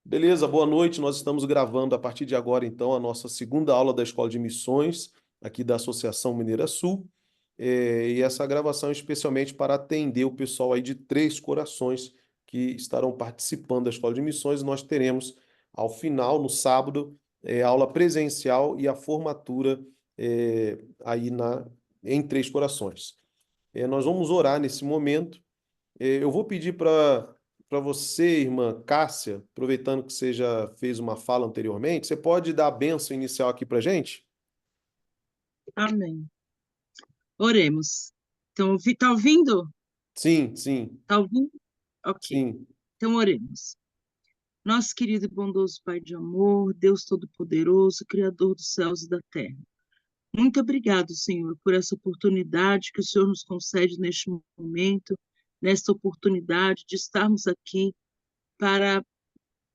Beleza, boa noite. Nós estamos gravando a partir de agora, então, a nossa segunda aula da Escola de Missões, aqui da Associação Mineira Sul. E essa gravação é especialmente para atender o pessoal aí de Três Corações que estarão participando da Escola de Missões. E nós teremos, ao final, no sábado, aula presencial e a formatura aí em Três Corações. Nós vamos orar nesse momento. Eu vou pedir para você, irmã Cássia, aproveitando que você já fez uma fala anteriormente, você pode dar a bênção inicial aqui para gente? Amém. Oremos. Então, tá ouvindo? Sim, sim, Tá ouvindo? Ok. sim. Então, oremos. Nosso querido e bondoso Pai de amor, Deus Todo-Poderoso, Criador dos céus e da terra. Muito obrigado, Senhor, por essa oportunidade que o Senhor nos concede neste momento, nesta oportunidade de estarmos aqui para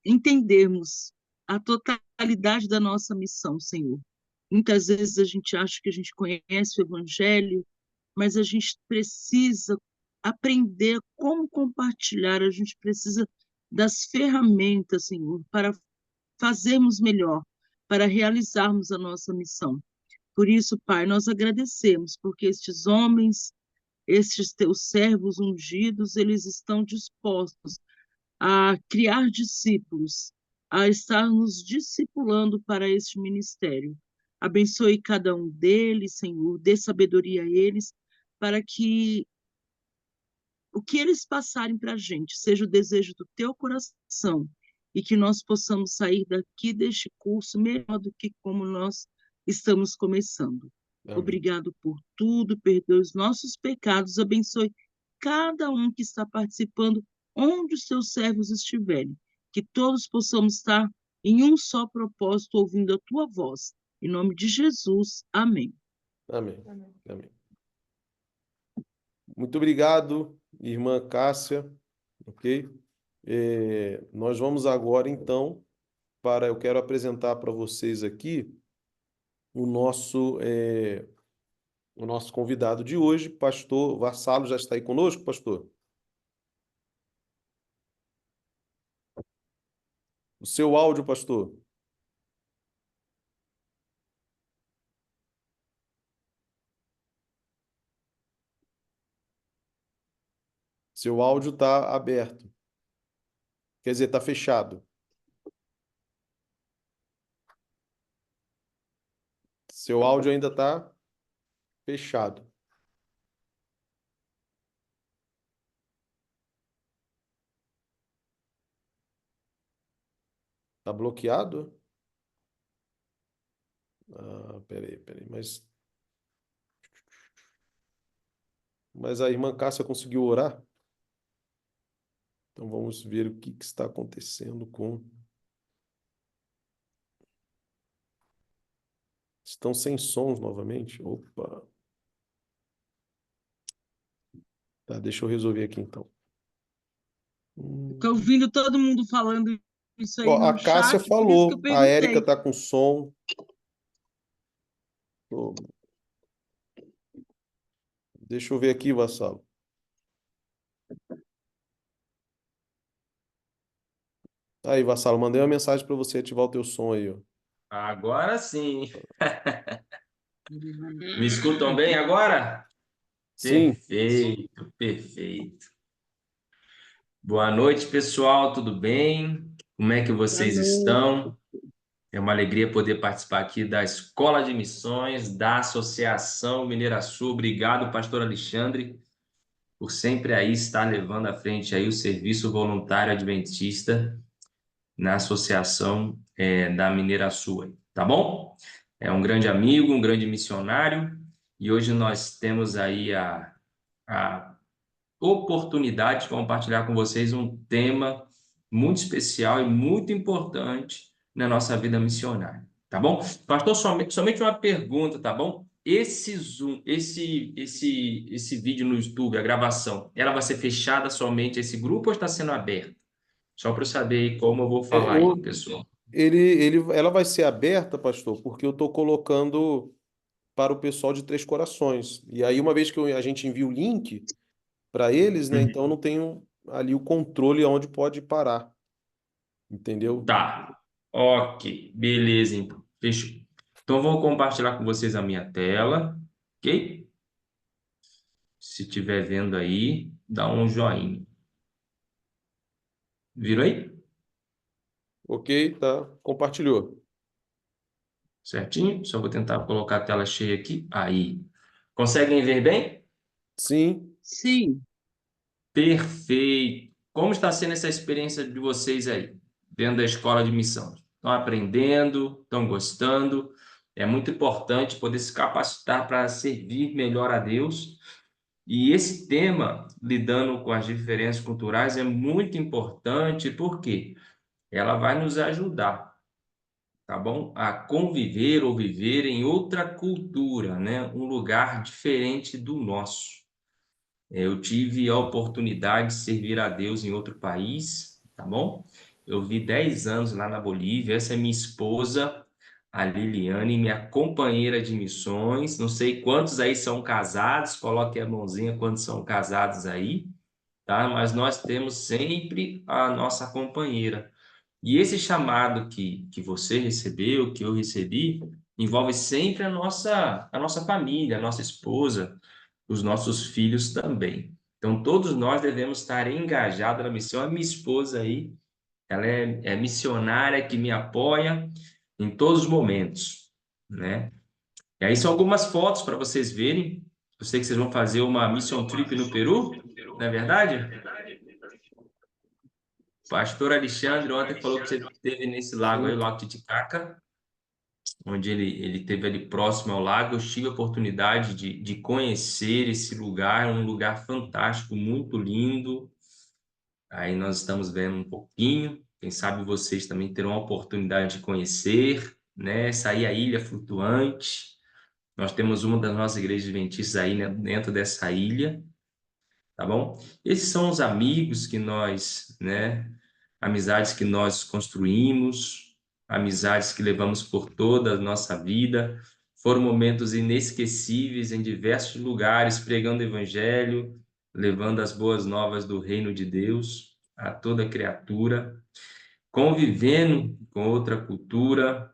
entendermos a totalidade da nossa missão, Senhor. Muitas vezes a gente acha que a gente conhece o Evangelho, mas a gente precisa aprender como compartilhar, a gente precisa das ferramentas, Senhor, para fazermos melhor, para realizarmos a nossa missão. Por isso, Pai, nós agradecemos, porque estes homens, estes teus servos ungidos, eles estão dispostos a criar discípulos, a estar nos discipulando para este ministério. Abençoe cada um deles, Senhor, dê sabedoria a eles, para que o que eles passarem para a gente seja o desejo do teu coração e que nós possamos sair daqui deste curso melhor do que como nós estamos começando. Amém. Obrigado por tudo, perdoe os nossos pecados, abençoe cada um que está participando, onde os seus servos estiverem, que todos possamos estar em um só propósito, ouvindo a tua voz. Em nome de Jesus, amém. Amém. Amém. Muito obrigado, irmã Cássia, ok? Nós vamos agora, então, eu quero apresentar para vocês aqui o nosso convidado de hoje, pastor Vassalo, já está aí conosco, pastor? O seu áudio, pastor. Seu áudio está aberto. Quer dizer, está fechado. Seu áudio ainda está fechado. Está bloqueado? Ah, peraí. Mas a irmã Cássia conseguiu orar? Então vamos ver o que está acontecendo com. Estão sem sons novamente? Opa. Tá, deixa eu resolver aqui então. Estou ouvindo todo mundo falando isso Ó, aí a no Cássia chat, por isso que eu falou, a Érica perguntei. tá com som. Ô, deixa eu ver aqui, Vassalo. Aí, Vassalo, mandei uma mensagem para você ativar o teu som aí, ó. Agora sim. Me escutam bem agora? Sim, Perfeito, perfeito. Boa noite, pessoal, tudo bem? Como é que Boa vocês noite. estão? É uma alegria poder participar aqui da Escola de Missões da Associação Mineira Sul. Obrigado, pastor Alexandre, por sempre aí estar levando à frente aí o serviço voluntário adventista na Associação da Mineira Sul, aí, tá bom? É um grande amigo, um grande missionário, e hoje nós temos aí a oportunidade de compartilhar com vocês um tema muito especial e muito importante na nossa vida missionária, tá bom? Pastor, somente uma pergunta, tá bom? Esse Zoom, esse vídeo no YouTube, a gravação, ela vai ser fechada somente a esse grupo ou está sendo aberta? Só para eu saber aí como eu vou é, falar aí, eu, pessoal. ela vai ser aberta, pastor, porque eu estou colocando para o pessoal de Três Corações. E aí, uma vez que a gente envia o link para eles, né? Então eu não tenho ali o controle aonde pode parar. entendeu? Tá. Ok. Beleza, então. Fechou. Então, vou compartilhar com vocês a minha tela, ok? Se estiver vendo aí, dá um joinha. Viram aí? Ok, tá. Compartilhou. Certinho? Só vou tentar colocar a tela cheia aqui. Aí. Conseguem ver bem? Sim. Sim, Perfeito. Como está sendo essa experiência de vocês aí, dentro da escola de missão? Estão aprendendo? Estão gostando? É muito importante poder se capacitar para servir melhor a Deus. E esse tema, lidando com as diferenças culturais, é muito importante porque ela vai nos ajudar, tá bom? A conviver ou viver em outra cultura, né? Um lugar diferente do nosso. Eu tive a oportunidade de servir a Deus em outro país, tá bom? Eu vi 10 anos lá na Bolívia. Essa é minha esposa, a Liliane, minha companheira de missões. Não sei quantos aí são casados, coloque a mãozinha quantos são casados aí, tá? Mas nós temos sempre a nossa companheira. E esse chamado que você recebeu, que eu recebi, envolve sempre a nossa família, a nossa esposa, os nossos filhos também. Então, todos nós devemos estar engajados na missão. A minha esposa aí, ela é missionária que me apoia em todos os momentos, né? E aí são algumas fotos para vocês verem. Eu sei que vocês vão fazer uma mission trip no Peru, não é verdade? Pastor Alexandre ontem falou que você esteve nesse lago aí, o Sim. Lago Titicaca, onde ele esteve ali próximo ao lago. Eu tive a oportunidade de conhecer esse lugar, um lugar fantástico, muito lindo. Aí nós estamos vendo um pouquinho, quem sabe vocês também terão a oportunidade de conhecer, né? Sair a ilha flutuante. Nós temos uma das nossas igrejas adventistas aí, né, dentro dessa ilha, tá bom? Esses são os amigos que nós, né, amizades que nós construímos, amizades que levamos por toda a nossa vida. Foram momentos inesquecíveis em diversos lugares, pregando o evangelho, levando as boas novas do reino de Deus a toda criatura, convivendo com outra cultura,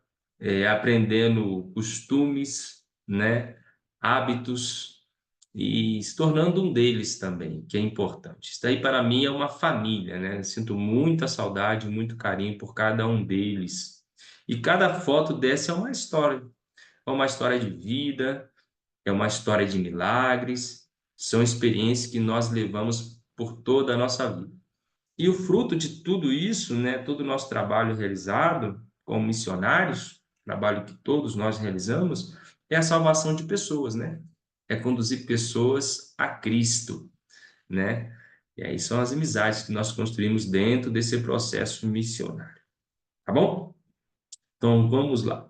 aprendendo costumes, né, hábitos e se tornando um deles também, que é importante. Isso daí para mim é uma família, né? Eu sinto muita saudade, muito carinho por cada um deles. E cada foto dessa é uma história de vida, é uma história de milagres, são experiências que nós levamos por toda a nossa vida. E o fruto de tudo isso, né, todo o nosso trabalho realizado como missionários, trabalho que todos nós realizamos, é a salvação de pessoas, né? É conduzir pessoas a Cristo, né? E aí são as amizades que nós construímos dentro desse processo missionário. Tá bom? Então vamos lá.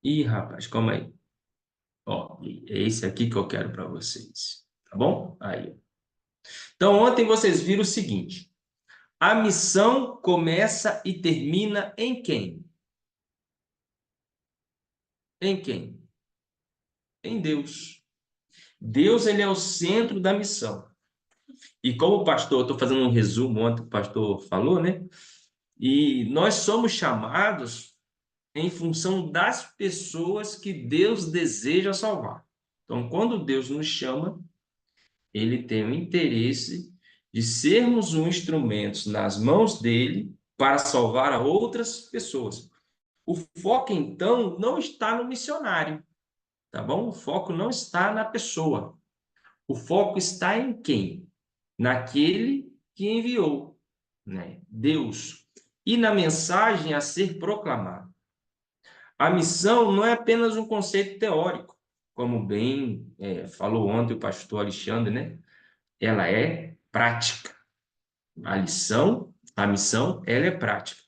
Ih, rapaz, calma aí. Ó, é esse aqui que eu quero para vocês. Tá bom? Aí. Então ontem vocês viram o seguinte: a missão começa e termina em quem? Em quem? Em Deus. Deus, ele é o centro da missão. E como o pastor, estou fazendo um resumo ontem que o pastor falou, né? E nós somos chamados em função das pessoas que Deus deseja salvar. Então, quando Deus nos chama, ele tem o interesse de sermos um instrumento nas mãos dele para salvar a outras pessoas. O foco, então, não está no missionário, tá bom? O foco não está na pessoa. O foco está em quem? Naquele que enviou, né? Deus. E na mensagem a ser proclamada. A missão não é apenas um conceito teórico, como bem falou ontem o pastor Alexandre, né? Ela é prática. A missão, ela é prática.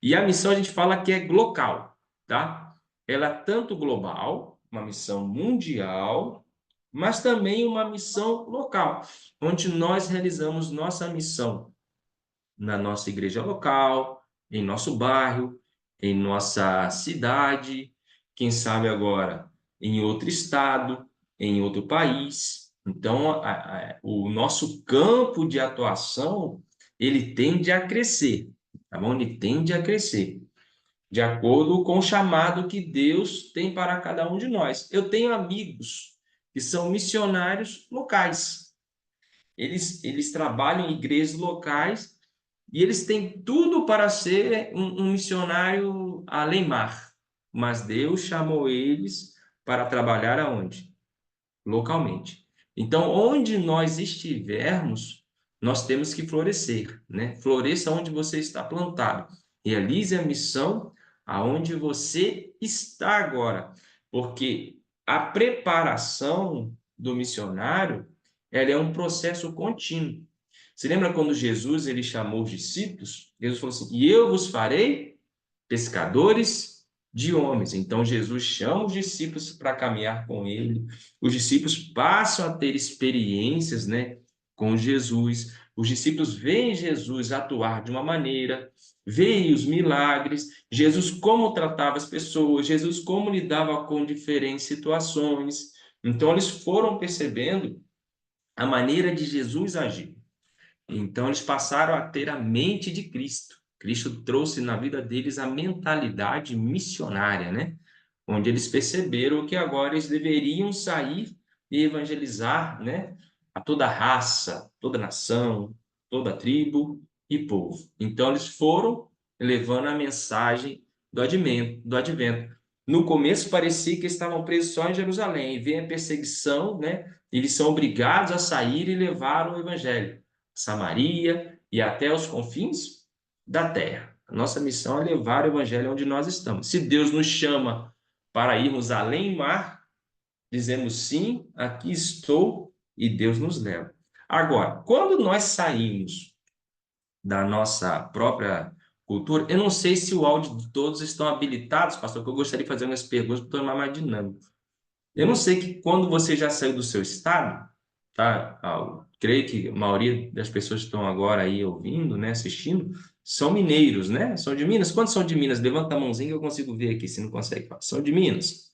E a missão a gente fala que é local, tá? Ela é tanto global, uma missão mundial, mas também uma missão local, onde nós realizamos nossa missão na nossa igreja local, em nosso bairro, em nossa cidade, quem sabe agora em outro estado, em outro país. Então, o nosso campo de atuação, ele tende a crescer, tá bom? Ele tende a crescer, de acordo com o chamado que Deus tem para cada um de nós. Eu tenho amigos que são missionários locais. Eles trabalham em igrejas locais e eles têm tudo para ser um missionário além-mar. Mas Deus chamou eles para trabalhar aonde? Localmente. Então, onde nós estivermos, nós temos que florescer, né? Floresça onde você está plantado. Realize a missão aonde você está agora, porque a preparação do missionário, ela é um processo contínuo. Você lembra quando Jesus ele chamou os discípulos? Jesus falou assim: "E eu vos farei pescadores de homens". Então Jesus chama os discípulos para caminhar com ele. Os discípulos passam a ter experiências, né, com Jesus. Os discípulos veem Jesus atuar de uma maneira, veem os milagres, Jesus como tratava as pessoas, Jesus como lidava com diferentes situações. Então eles foram percebendo a maneira de Jesus agir. Então, eles passaram a ter a mente de Cristo. Cristo trouxe na vida deles a mentalidade missionária, né? Onde eles perceberam que agora eles deveriam sair e evangelizar, né? A toda raça, toda nação, toda tribo e povo. Então, eles foram levando a mensagem do advento. No começo, parecia que estavam presos só em Jerusalém. E vem a perseguição, né? Eles são obrigados a sair e levar o evangelho. Samaria e até os confins da terra. A nossa missão é levar o evangelho onde nós estamos. Se Deus nos chama para irmos além mar, dizemos sim, aqui estou, e Deus nos leva. Agora, quando nós saímos da nossa própria cultura, eu não sei se o áudio de todos estão habilitados, pastor, que eu gostaria de fazer umas perguntas para tornar mais dinâmico. Eu não sei que quando você já saiu do seu estado, tá? Creio que a maioria das pessoas que estão agora aí ouvindo, né, assistindo, são mineiros, né? São de Minas. Quantos são de Minas? Levanta a mãozinha que eu consigo ver aqui, se não consegue falar. São de Minas.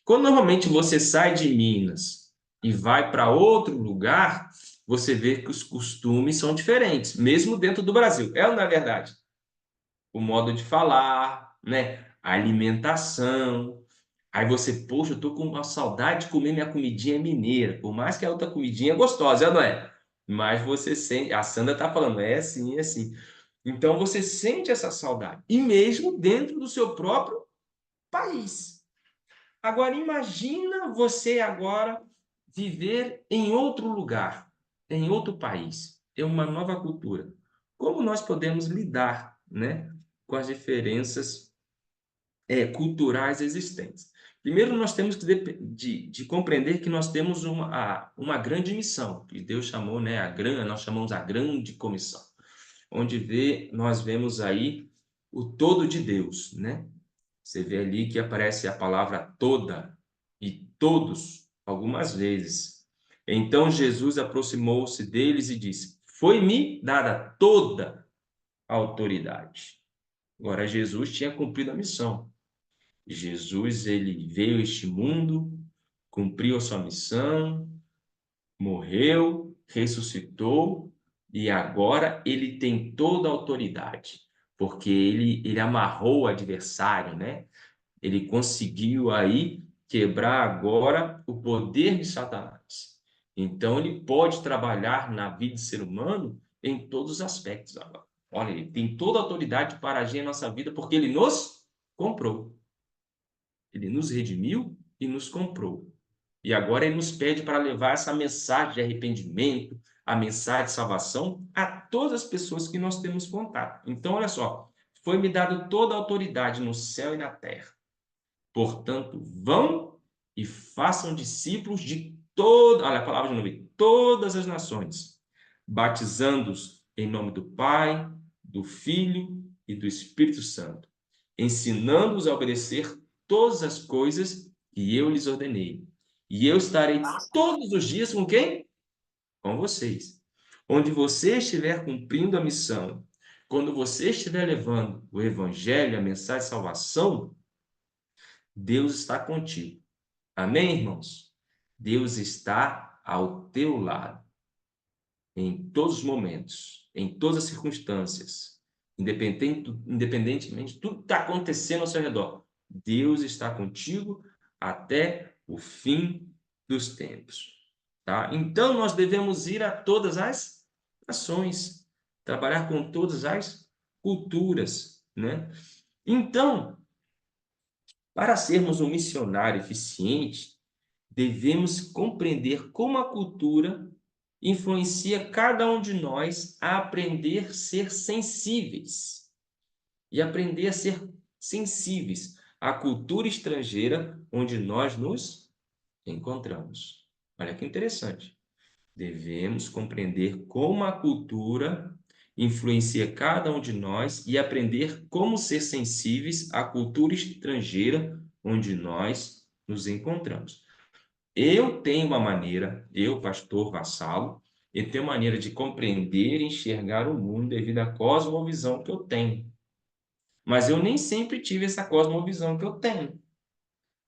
Quando normalmente você sai de Minas e vai para outro lugar, você vê que os costumes são diferentes, mesmo dentro do Brasil. É ou não é verdade? O modo de falar, né? A alimentação. Aí você, poxa, eu tô com uma saudade de comer minha comidinha mineira, por mais que a outra comidinha é gostosa, não é? Mas você sente, a Sandra tá falando, é assim, é assim. Então você sente essa saudade, e mesmo dentro do seu próprio país. Agora imagina você agora viver em outro lugar, em outro país, em uma nova cultura. Como nós podemos lidar, né, com as diferenças culturais existentes? Primeiro, nós temos que de compreender que nós temos uma grande missão, que Deus chamou, né, nós chamamos a grande comissão, onde nós vemos aí o todo de Deus, né? Você vê ali que aparece a palavra toda e todos algumas vezes. Então Jesus aproximou-se deles e disse: "Foi-me dada toda a autoridade." Agora Jesus tinha cumprido a missão. Jesus, ele veio a este mundo, cumpriu a sua missão, morreu, ressuscitou e agora ele tem toda a autoridade, porque ele amarrou o adversário, né? Ele conseguiu aí quebrar agora o poder de Satanás. Então ele pode trabalhar na vida do ser humano em todos os aspectos agora. Olha, ele tem toda a autoridade para agir em nossa vida porque ele nos comprou. Ele nos redimiu e nos comprou. E agora ele nos pede para levar essa mensagem de arrependimento, a mensagem de salvação a todas as pessoas que nós temos contato. Então, olha só, foi-me dado toda a autoridade no céu e na terra. Portanto, vão e façam discípulos de olha a palavra de novo, todas as nações, batizando-os em nome do Pai, do Filho e do Espírito Santo, ensinando-os a obedecer todas as coisas que eu lhes ordenei. E eu estarei todos os dias com quem? Com vocês. Onde você estiver cumprindo a missão, quando você estiver levando o evangelho, a mensagem de salvação, Deus está contigo. Amém, irmãos? Deus está ao teu lado, em todos os momentos, em todas as circunstâncias. independentemente de tudo que está acontecendo ao seu redor. Deus está contigo até o fim dos tempos. Tá? Então, nós devemos ir a todas as nações, trabalhar com todas as culturas, né? Então, para sermos um missionário eficiente, devemos compreender como a cultura influencia cada um de nós a aprender a ser sensíveis e aprender a ser sensíveis à cultura estrangeira onde nós nos encontramos. Olha que interessante. Devemos compreender como a cultura influencia cada um de nós e aprender como ser sensíveis à cultura estrangeira onde nós nos encontramos. Eu tenho uma maneira, eu, pastor Vassalo, eu tenho uma maneira de compreender e enxergar o mundo devido à cosmovisão que eu tenho. Mas eu nem sempre tive essa cosmovisão que eu tenho,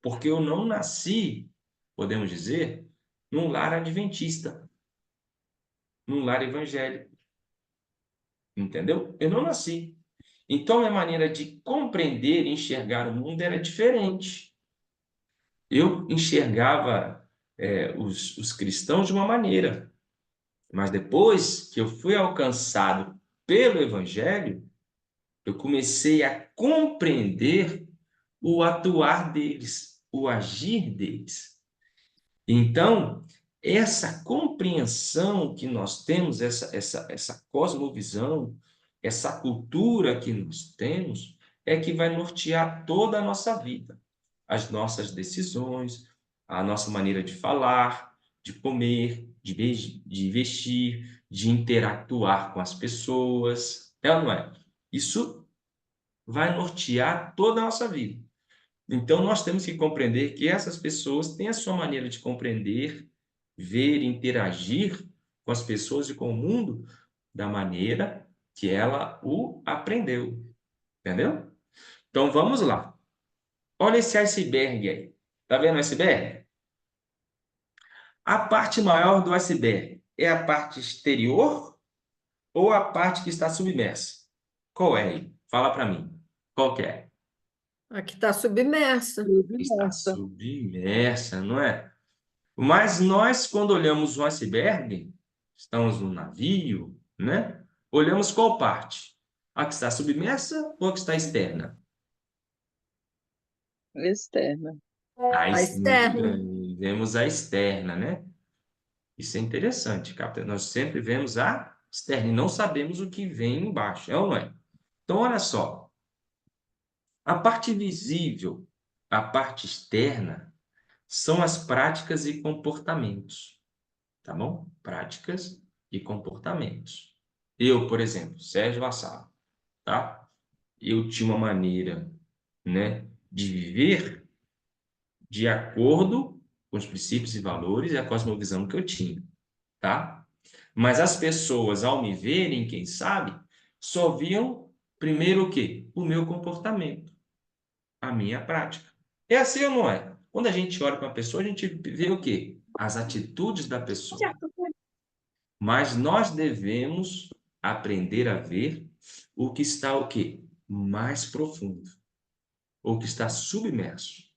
porque eu não nasci, podemos dizer, num lar adventista, num lar evangélico, entendeu? Eu não nasci. Então, minha maneira de compreender e enxergar o mundo era diferente. Eu enxergava os cristãos de uma maneira, mas depois que eu fui alcançado pelo Evangelho, eu comecei a compreender o atuar deles, o agir deles. Então, essa compreensão que nós temos, essa cosmovisão, essa cultura que nós temos, é que vai nortear toda a nossa vida, as nossas decisões, a nossa maneira de falar, de comer, de vestir, de interactuar com as pessoas. É ou não é? Isso vai nortear toda a nossa vida. Então, nós temos que compreender que essas pessoas têm a sua maneira de compreender, ver, interagir com as pessoas e com o mundo da maneira que ela o aprendeu. Entendeu? Então, vamos lá. Olha esse iceberg aí. Tá vendo o iceberg? A parte maior do iceberg é a parte exterior ou a parte que está submersa? Qual é aí? Fala para mim. Qual que é? A que está submersa. Está submersa, não é? Mas nós, quando olhamos o iceberg, estamos no navio, né? Olhamos qual parte? A que está submersa ou a que está externa? Externa. A externa. Vemos a externa, né? Isso é interessante, capta. Nós sempre vemos a externa e não sabemos o que vem embaixo, é ou não é? Então, olha só. A parte visível, a parte externa, são as práticas e comportamentos, tá bom? Práticas e comportamentos. Eu, por exemplo, Sérgio Vassalo, tá? Eu tinha uma maneira, né, de viver de acordo com os princípios e valores e a cosmovisão que eu tinha, tá? Mas as pessoas, ao me verem, quem sabe, só viam primeiro o quê? O meu comportamento, a minha prática. É assim ou não é? Quando a gente olha para uma pessoa, a gente vê o quê? As atitudes da pessoa. Mas nós devemos aprender a ver o que está o quê? Mais profundo, ou que está submerso.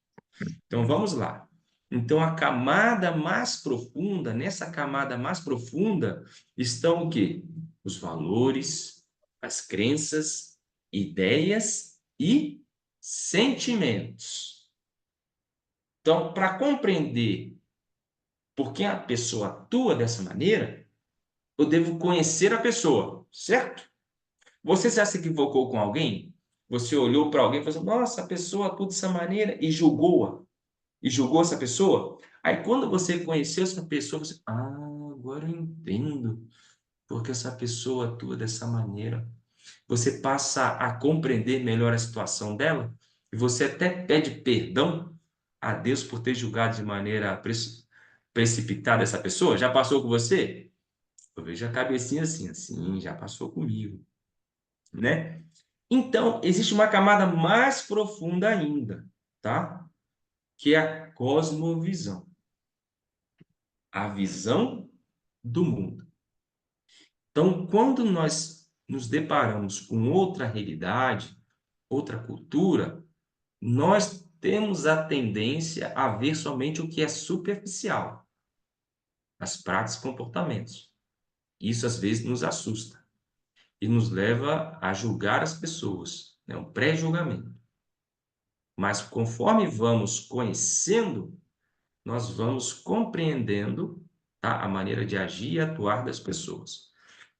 Então vamos lá. Então a camada mais profunda, nessa camada mais profunda estão o quê? Os valores, as crenças, ideias e sentimentos. Então, para compreender por que a pessoa atua dessa maneira, eu devo conhecer a pessoa, certo? Você já se equivocou com alguém? Você olhou para alguém e falou assim, nossa, a pessoa atua dessa maneira e julgou-a. E julgou essa pessoa? Aí, quando você conheceu essa pessoa, você... agora eu entendo porque essa pessoa atua dessa maneira. Você passa a compreender melhor a situação dela e você até pede perdão a Deus por ter julgado de maneira precipitada essa pessoa. Já passou com você? Eu vejo a cabecinha assim, já passou comigo, né? Então, existe uma camada mais profunda ainda, tá? Que é a cosmovisão, a visão do mundo. Então, quando nós nos deparamos com outra realidade, outra cultura, nós temos a tendência a ver somente o que é superficial, as práticas e comportamentos. Isso, às vezes, nos assusta e nos leva a julgar as pessoas, né? Um pré-julgamento. Mas, conforme vamos conhecendo, nós vamos compreendendo, tá, a maneira de agir e atuar das pessoas.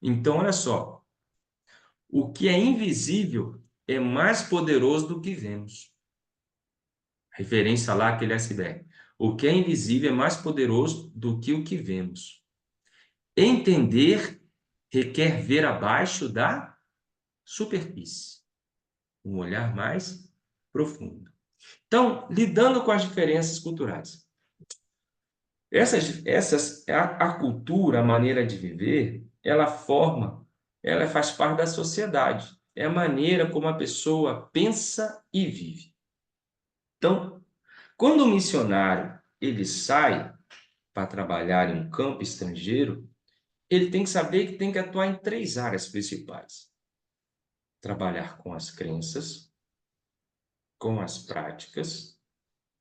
Então, olha só, o que é invisível é mais poderoso do que vemos. Referência lá àquele iceberg. O que é invisível é mais poderoso do que o que vemos. Entender requer ver abaixo da superfície, um olhar mais profundo. Então, lidando com as diferenças culturais. A cultura, a maneira de viver, ela faz parte da sociedade. É a maneira como a pessoa pensa e vive. Então, quando o missionário ele sai para trabalhar em um campo estrangeiro, ele tem que saber que tem que atuar em 3 áreas principais: trabalhar com as crenças, com as práticas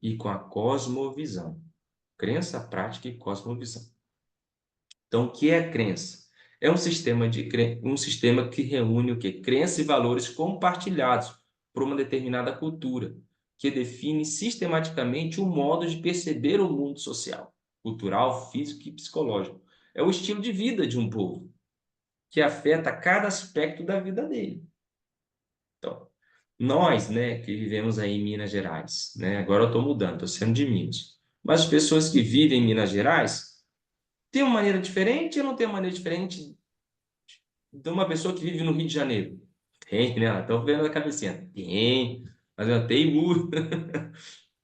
e com a cosmovisão. Crença, prática e cosmovisão. Então, o que é crença? É um sistema que reúne o quê? Crenças e valores compartilhados por uma determinada cultura, que define sistematicamente o modo de perceber o mundo social, cultural, físico e psicológico. É o estilo de vida de um povo, que afeta cada aspecto da vida dele. Então, nós, né, que vivemos aí em Minas Gerais, né, agora eu estou mudando, estou sendo de Minas, mas as pessoas que vivem em Minas Gerais têm uma maneira diferente ou não têm uma maneira diferente de uma pessoa que vive no Rio de Janeiro? Tem, né? Estou vendo a cabecinha. Tem, mas eu teimo.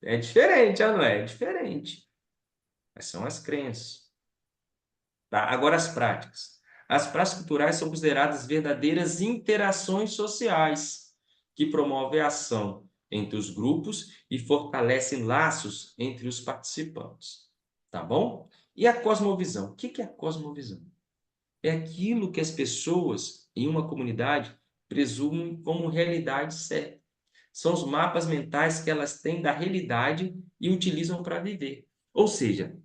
É diferente, não é? É diferente. Mas são as crenças. Tá? Agora as práticas. As práticas culturais são consideradas verdadeiras interações sociais que promovem a ação entre os grupos e fortalecem laços entre os participantes. Tá bom? E a cosmovisão? O que é a cosmovisão? É aquilo que as pessoas em uma comunidade presumem como realidade certa. São os mapas mentais que elas têm da realidade e utilizam para viver. Ou seja,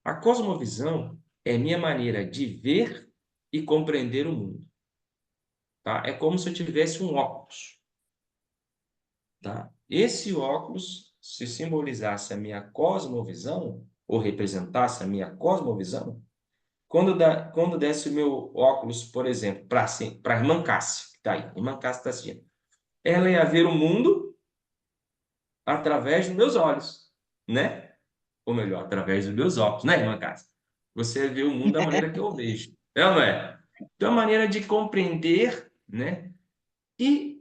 a cosmovisão é minha maneira de ver e compreender o mundo. Tá? É como se eu tivesse um óculos. Tá? Esse óculos, se simbolizasse a minha cosmovisão, ou representasse a minha cosmovisão, quando desse o meu óculos, por exemplo, para a irmã Cássia, que está aí, a irmã Cássia está assistindo, ela ia ver o mundo através dos meus olhos, né? Ou melhor, através dos meus óculos, né, irmã Cássia? Você vê o mundo da maneira que eu vejo, é ou não é? Então, a maneira de compreender, né? E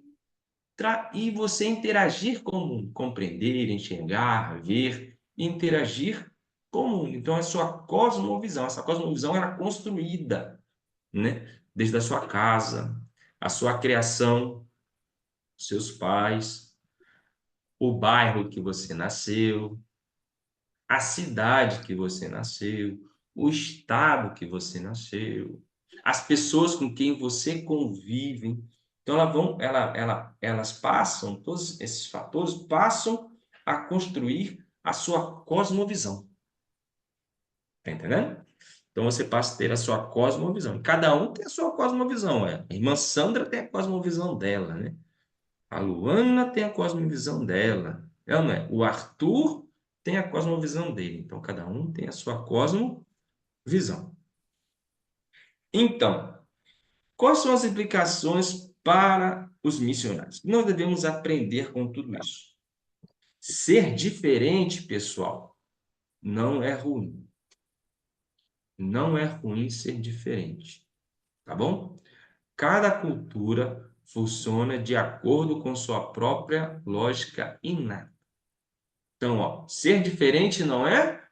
você interagir com o mundo, compreender, enxergar, ver, interagir com o mundo. Então, a sua cosmovisão, essa cosmovisão era construída, né? Desde a sua casa, a sua criação, seus pais, o bairro que você nasceu, a cidade que você nasceu, o estado que você nasceu, as pessoas com quem você convive. Então, elas passam, todos esses fatores passam a construir a sua cosmovisão. Está entendendo? Então, você passa a ter a sua cosmovisão. Cada um tem a sua cosmovisão. A irmã Sandra tem a cosmovisão dela, né? A Luana tem a cosmovisão dela. Não é? O Arthur tem a cosmovisão dele. Então, cada um tem a sua cosmovisão. Então, quais são as implicações para os missionários? Nós devemos aprender com tudo isso. Ser diferente, pessoal, não é ruim. Não é ruim ser diferente. Tá bom? Cada cultura funciona de acordo com sua própria lógica inata. Então, ó, ser diferente não é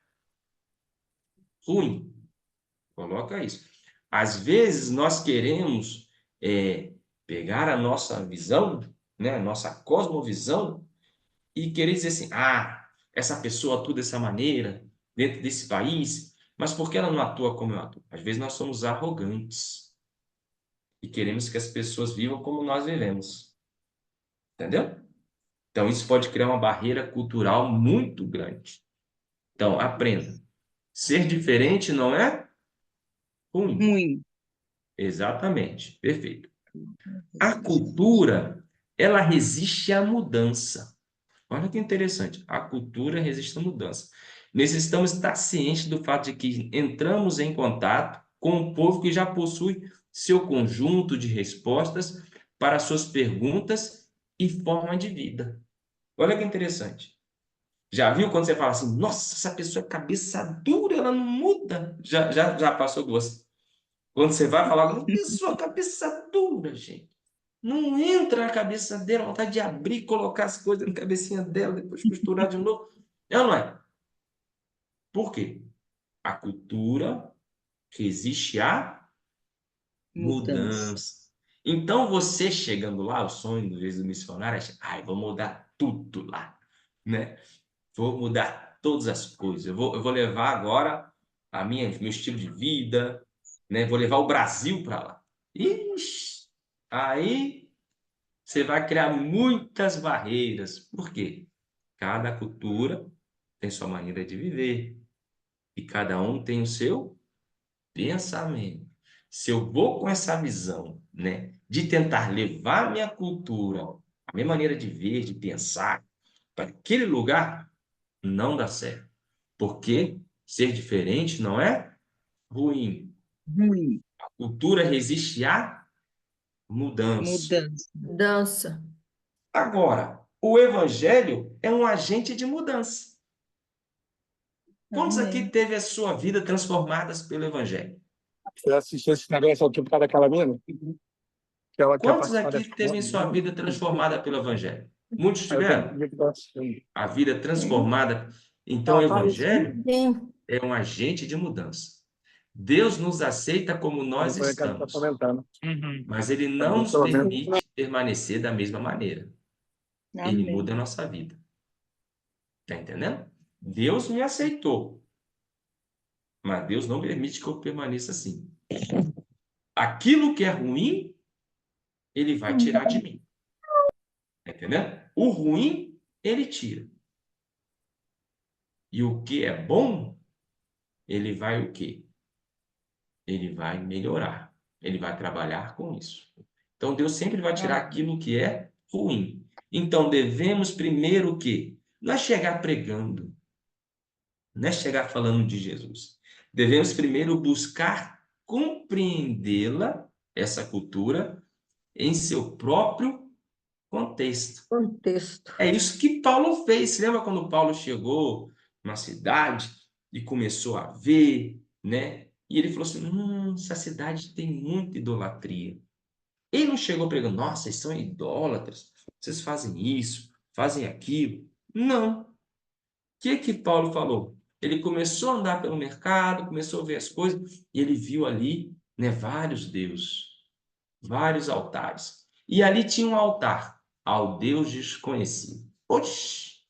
ruim. Coloca isso. Às vezes, nós queremos pegar a nossa visão, né, a nossa cosmovisão, e querer dizer assim, essa pessoa atua dessa maneira, dentro desse país, mas por que ela não atua como eu atuo? Às vezes, nós somos arrogantes. e queremos que as pessoas vivam como nós vivemos. Entendeu? Então, isso pode criar uma barreira cultural muito grande. Então, aprenda. Ser diferente não é ruim. Ruim. Exatamente. Perfeito. A cultura, ela resiste à mudança. Olha que interessante. A cultura resiste à mudança. Necessitamos estar cientes do fato de que entramos em contato com um povo que já possui seu conjunto de respostas para suas perguntas e forma de vida. Olha que interessante. Já viu quando você fala assim, nossa, essa pessoa é cabeça dura, ela não muda? Já passou duas. Quando você vai falar, uma pessoa cabeça dura, gente. Não entra na cabeça dela, vontade de abrir, colocar as coisas na cabecinha dela, depois costurar de novo. É ou não é? Por quê? A cultura resiste à Mudança. mudança. Então, você chegando lá, o sonho do vezes do missionário é, ai, vou mudar tudo lá, né? Vou mudar todas as coisas. Eu vou levar agora meu estilo de vida, né? Vou levar o Brasil para lá. Ixi, aí você vai criar muitas barreiras. Por quê? Cada cultura tem sua maneira de viver e cada um tem o seu pensamento. Se eu vou com essa visão, né, de tentar levar a minha cultura, a minha maneira de ver, de pensar, para aquele lugar, não dá certo. Porque ser diferente não é ruim. Ruim. A cultura resiste à mudança. Mudança. Dança. Agora, o evangelho é um agente de mudança. Quantos aqui Amém. teve a sua vida transformada pelo evangelho? Você assistiu esse negócio aqui por causa daquela mina? Que ela quer Quantos participar aqui dessa teve sua vida transformada pelo evangelho? Muitos Aí eu quero tiveram? ver que tá assistindo. A vida transformada. Então, o Ela apareceu. evangelho Sim. é um agente de mudança. Deus nos aceita como Aí nós o Ricardo tá estamos, comentando. mas Ele Tá não bom, nos pelo menos. permite permanecer da mesma maneira. Ele Amém. muda a nossa vida. Tá entendendo? Deus me aceitou, mas Deus não permite que eu permaneça assim. Aquilo que é ruim, Ele vai tirar de mim. Tá entendendo? O ruim, Ele tira. E o que é bom, Ele vai o quê? Ele vai melhorar. Ele vai trabalhar com isso. Então, Deus sempre vai tirar aquilo que é ruim. Então, devemos primeiro o quê? Não é chegar pregando, não é chegar falando de Jesus. Devemos primeiro buscar compreendê-la, essa cultura, em seu próprio contexto. Contexto. É isso que Paulo fez. Você lembra quando Paulo chegou na cidade e começou a ver, né? E ele falou assim: essa cidade tem muita idolatria. Ele não chegou pregando, nossa, vocês são idólatras, vocês fazem isso, fazem aquilo. Não. O que Paulo falou? Ele começou a andar pelo mercado, começou a ver as coisas, e ele viu ali, né, vários deuses, vários altares. E ali tinha um altar ao Deus desconhecido. Oxi!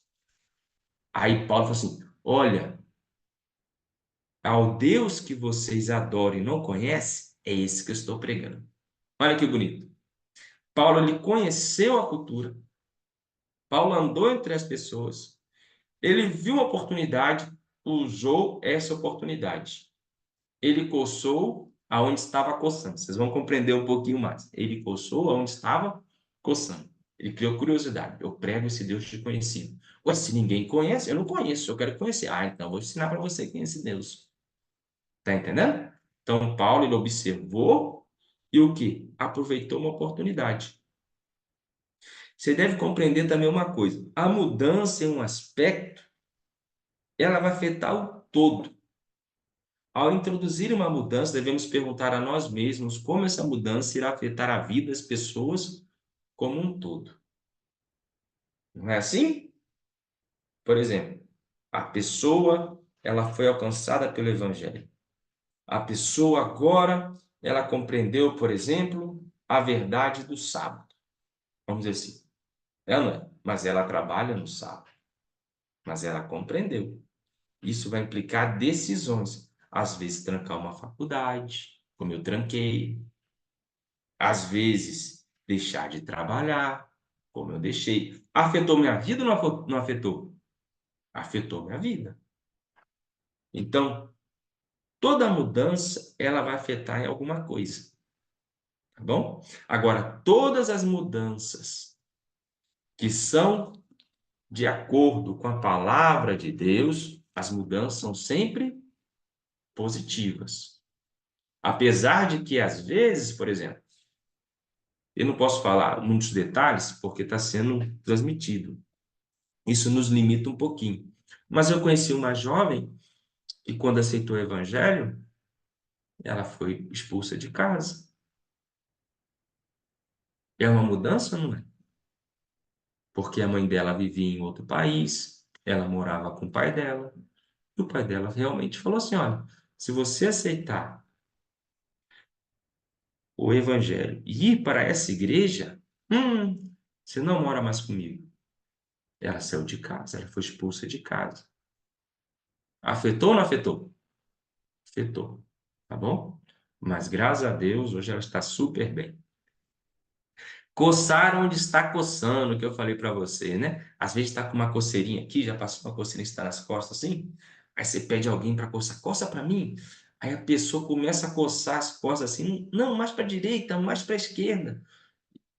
Aí Paulo falou assim: olha, ao Deus que vocês adoram e não conhecem, é esse que eu estou pregando. Olha que bonito. Paulo, ele conheceu a cultura. Paulo andou entre as pessoas. Ele viu uma oportunidade, usou essa oportunidade. Ele coçou aonde estava coçando. Vocês vão compreender um pouquinho mais. Ele coçou aonde estava coçando. Ele criou curiosidade. Eu prego esse Deus desconhecido. Ué, se ninguém conhece, eu não conheço, eu quero conhecer. Ah, então eu vou ensinar para você quem é esse Deus. Tá entendendo? Então, Paulo, ele observou e o quê? Aproveitou uma oportunidade. Você deve compreender também uma coisa. A mudança em um aspecto, ela vai afetar o todo. Ao introduzir uma mudança, devemos perguntar a nós mesmos como essa mudança irá afetar a vida das pessoas como um todo. Não é assim? Por exemplo, a pessoa, ela foi alcançada pelo evangelho. A pessoa agora, ela compreendeu, por exemplo, a verdade do sábado. Vamos dizer assim. Ela não é, mas ela trabalha no sábado. Mas ela compreendeu. Isso vai implicar decisões. Às vezes, trancar uma faculdade, como eu tranquei. Às vezes, deixar de trabalhar, como eu deixei. Afetou minha vida ou não afetou? Afetou minha vida. Então, toda mudança, ela vai afetar em alguma coisa, tá bom? Agora, todas as mudanças que são de acordo com a palavra de Deus, as mudanças são sempre positivas. Apesar de que, às vezes, por exemplo, eu não posso falar muitos detalhes porque está sendo transmitido. Isso nos limita um pouquinho. Mas eu conheci uma jovem que, quando aceitou o evangelho, ela foi expulsa de casa. É uma mudança, não é? Porque a mãe dela vivia em outro país, ela morava com o pai dela, e o pai dela realmente falou assim: olha, se você aceitar o evangelho e ir para essa igreja, você não mora mais comigo. Ela saiu de casa, ela foi expulsa de casa. Afetou ou não afetou? Afetou, tá bom? Mas graças a Deus, hoje ela está super bem. Coçar onde está coçando, que eu falei para você, né? Às vezes está com uma coceirinha aqui, já passou uma coceirinha que está nas costas assim. Aí você pede alguém para coçar, coça para mim. Aí a pessoa começa a coçar as costas assim, não, mais para a direita, mais para a esquerda.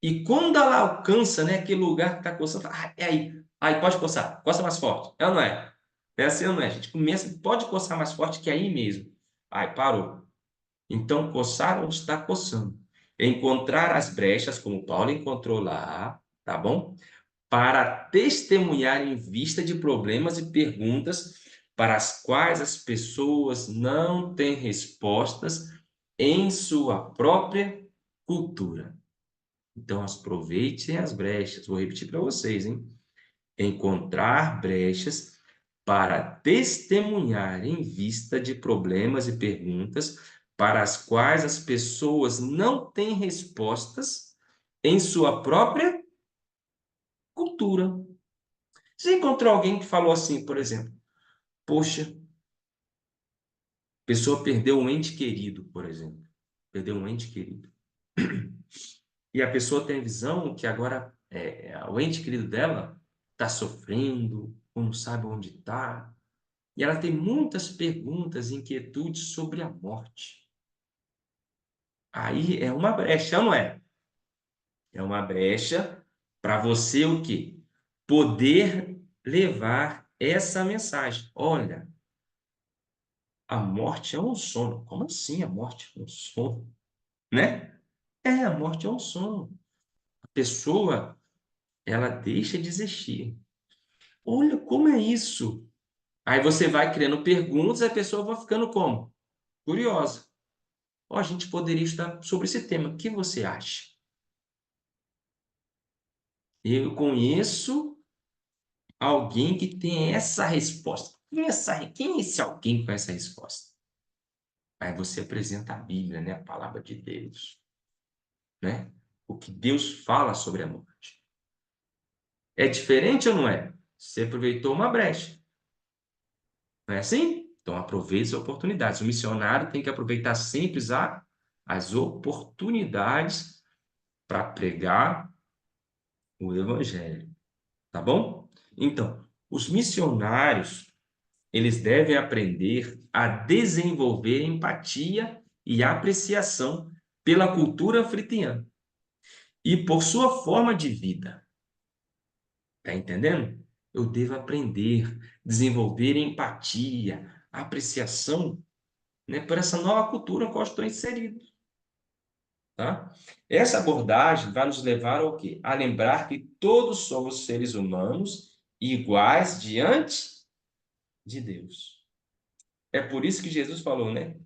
E quando ela alcança, né, aquele lugar que está coçando, fala, é aí, aí pode coçar, coça mais forte. É ou não é? É assim ou não é? A gente começa, pode coçar mais forte que aí mesmo. Aí parou. Então, coçar onde está coçando. Encontrar as brechas, como Paulo encontrou lá, tá bom? Para testemunhar em vista de problemas e perguntas para as quais as pessoas não têm respostas em sua própria cultura. Então, aproveitem as brechas. Vou repetir para vocês, hein? Encontrar brechas para testemunhar em vista de problemas e perguntas para as quais as pessoas não têm respostas em sua própria cultura. Você encontrou alguém que falou assim, por exemplo, poxa, a pessoa perdeu um ente querido, por exemplo. Perdeu um ente querido. E a pessoa tem a visão que agora o ente querido dela está sofrendo, ou não sabe onde está. E ela tem muitas perguntas e inquietudes sobre a morte. Aí é uma brecha, não é? É uma brecha para você o quê? Poder levar essa mensagem. Olha, a morte é um sono. Como assim a morte é um sono? Né? A morte é um sono. A pessoa, ela deixa de existir. Olha como é isso. Aí você vai criando perguntas e a pessoa vai ficando como? Curiosa. Ó, a gente poderia estudar sobre esse tema. O que você acha? Eu conheço alguém que tem essa resposta. Quem é esse alguém com essa resposta? Aí você apresenta a Bíblia, né? A palavra de Deus, né? O que Deus fala sobre a morte. É diferente ou não é? Você aproveitou uma brecha. Não é assim? Então aproveite as oportunidades. O missionário tem que aproveitar sempre as oportunidades para pregar o evangelho. Tá bom? Então, os missionários, eles devem aprender a desenvolver empatia e apreciação pela cultura africana e por sua forma de vida. Tá entendendo? Eu devo aprender, desenvolver empatia, apreciação, né, por essa nova cultura em qual eu estou inserido. Tá? Essa abordagem vai nos levar ao quê? A lembrar que todos somos seres humanos iguais diante de Deus. É por isso que Jesus falou, né?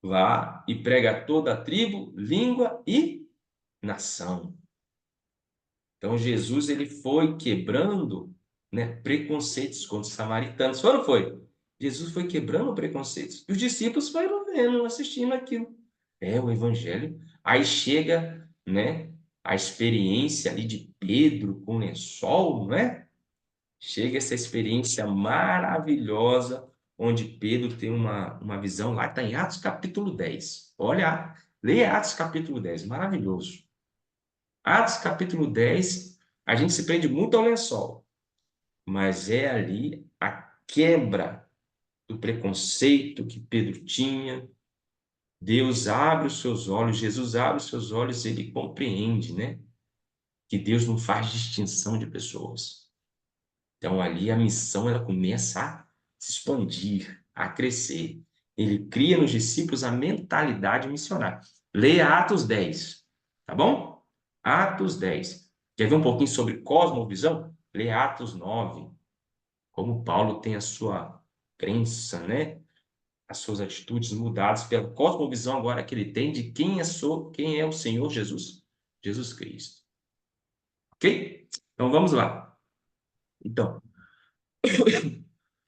Vá e prega a toda a tribo, língua e nação. Então Jesus ele foi quebrando, né, preconceitos contra os samaritanos. Foi ou não foi? Jesus foi quebrando preconceitos. E os discípulos foram vendo, assistindo aquilo. É o evangelho. Aí chega, né, a experiência ali de Pedro com o lençol, não é? Chega essa experiência maravilhosa, onde Pedro tem uma visão, lá está em Atos capítulo 10. Olha a Leia Atos capítulo 10, maravilhoso. Atos capítulo 10, a gente se prende muito ao lençol, mas é ali a quebra do preconceito que Pedro tinha. Deus abre os seus olhos, Jesus abre os seus olhos, ele compreende, né? Que Deus não faz distinção de pessoas. Então, ali a missão ela começa a se expandir, a crescer. Ele cria nos discípulos a mentalidade missionária. Leia Atos 10, tá bom? Atos 10. Quer ver um pouquinho sobre cosmovisão? Leia Atos 9. Como Paulo tem a sua crença, né? As suas atitudes mudadas pela cosmovisão agora que ele tem de quem é o Senhor Jesus, Jesus Cristo. Ok? Então, vamos lá. Então,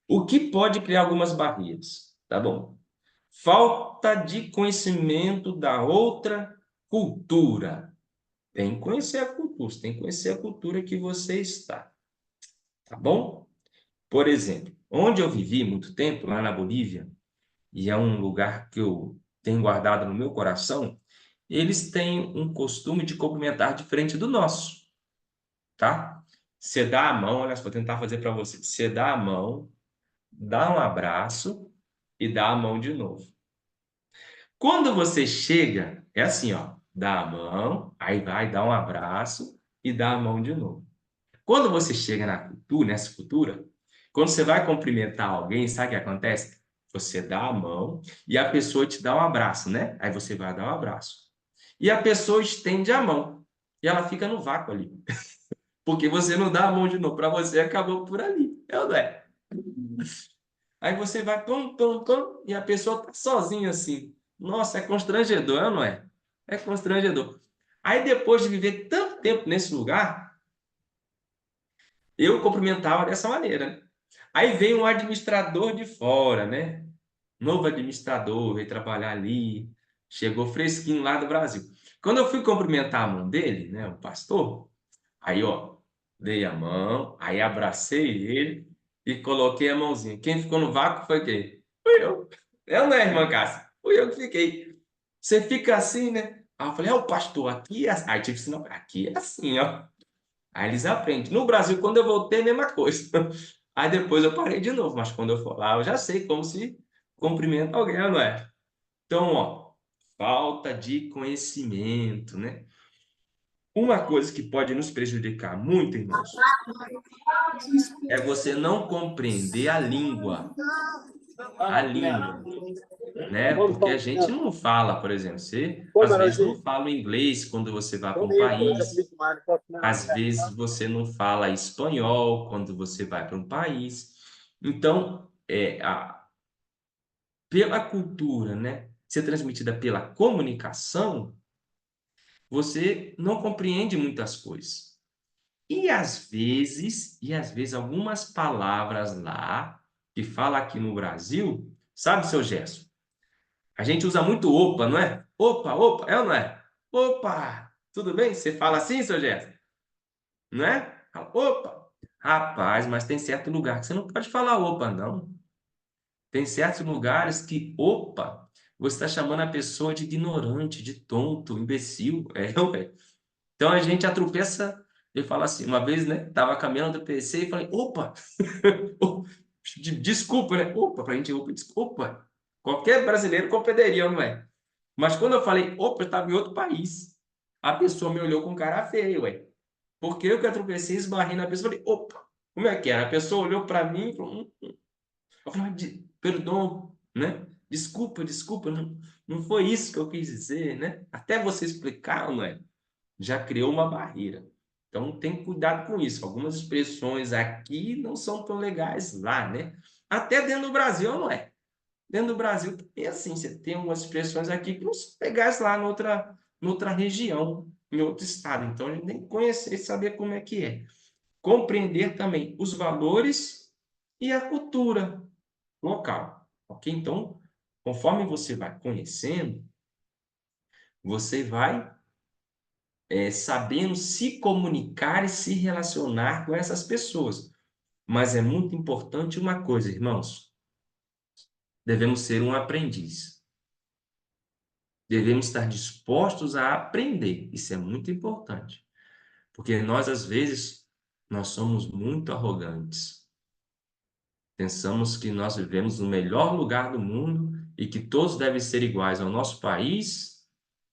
o que pode criar algumas barreiras? Tá bom? Falta de conhecimento da outra cultura. Tem que conhecer a cultura, você tem que conhecer a cultura que você está. Tá bom? Por exemplo, onde eu vivi muito tempo, lá na Bolívia, e é um lugar que eu tenho guardado no meu coração, eles têm um costume de cumprimentar diferente do nosso, tá? Você dá a mão, olha, vou tentar fazer para você. Você dá a mão, dá um abraço e dá a mão de novo. Quando você chega, é assim, ó, dá a mão, aí vai dar um abraço e dá a mão de novo. Quando você chega nessa cultura, quando você vai cumprimentar alguém, sabe o que acontece? Você dá a mão e a pessoa te dá um abraço, né? Aí você vai dar um abraço. E a pessoa estende a mão e ela fica no vácuo ali. Porque você não dá a mão de novo. Para você, acabou por ali. É ou não é? Aí você vai, pum, pum, pum, e a pessoa tá sozinha assim. Nossa, é constrangedor, é ou não é? É constrangedor. Aí depois de viver tanto tempo nesse lugar, eu cumprimentava dessa maneira, né? Aí veio um administrador de fora, né? Novo administrador, veio trabalhar ali, chegou fresquinho lá do Brasil. Quando eu fui cumprimentar a mão dele, né, o pastor, aí, ó, dei a mão, aí abracei ele e coloquei a mãozinha. Quem ficou no vácuo foi quem? Fui eu. Eu não é, irmã Cássia? Fui eu que fiquei. Você fica assim, né? Aí eu falei, o pastor, aqui é assim. Aí tive que ensinar, aqui é assim, ó. Aí eles aprendem. No Brasil, quando eu voltei, a mesma coisa. Aí depois eu parei de novo, mas quando eu for lá, eu já sei como se cumprimenta alguém, não é? Então, ó, falta de conhecimento, né? Uma coisa que pode nos prejudicar muito, irmãos, é você não compreender a língua. A língua, né? Porque a gente não fala, por exemplo, você às vezes não fala inglês quando você vai para um país, às vezes você não fala espanhol quando você vai para um país. Então, pela cultura, né, ser transmitida pela comunicação, você não compreende muitas coisas. E às vezes algumas palavras lá que fala aqui no Brasil, sabe, seu Gerson? A gente usa muito opa, não é? Opa, opa, é ou não é? Opa, tudo bem? Você fala assim, seu Gerson? Não é? Fala, opa. Rapaz, mas tem certo lugar que você não pode falar opa, não. Tem certos lugares que, opa, você está chamando a pessoa de ignorante, de tonto, imbecil. Ué. Então a gente atropessa, eu falo assim, uma vez, né? Tava caminhando, tropecei e falei, opa! Desculpa, né? Opa, pra gente, opa, desculpa. Qualquer brasileiro compreenderia, não é? Mas quando eu falei, opa, eu estava em outro país. A pessoa me olhou com cara feia, ué. Porque eu que atropecei, esbarrei na pessoa, falei, opa, como é que era? A pessoa olhou para mim e falou, eu falei, perdão, né? Desculpa, desculpa, não foi isso que eu quis dizer, né? Até você explicar, não é? Já criou uma barreira. Então, tem cuidado com isso. Algumas expressões aqui não são tão legais lá, né? Até dentro do Brasil, não é? Dentro do Brasil também é assim. Você tem algumas expressões aqui que não são legais lá noutra região, em outro estado. Então, a gente tem que conhecer e saber como é que é. Compreender também os valores e a cultura local, ok? Então, conforme você vai conhecendo, você vai sabendo se comunicar e se relacionar com essas pessoas. Mas é muito importante uma coisa, irmãos: devemos ser um aprendiz. devemos estar dispostos a aprender. Isso é muito importante, porque nós, às vezes, nós somos muito arrogantes. Pensamos que nós vivemos no melhor lugar do mundo e que todos devem ser iguais ao nosso país,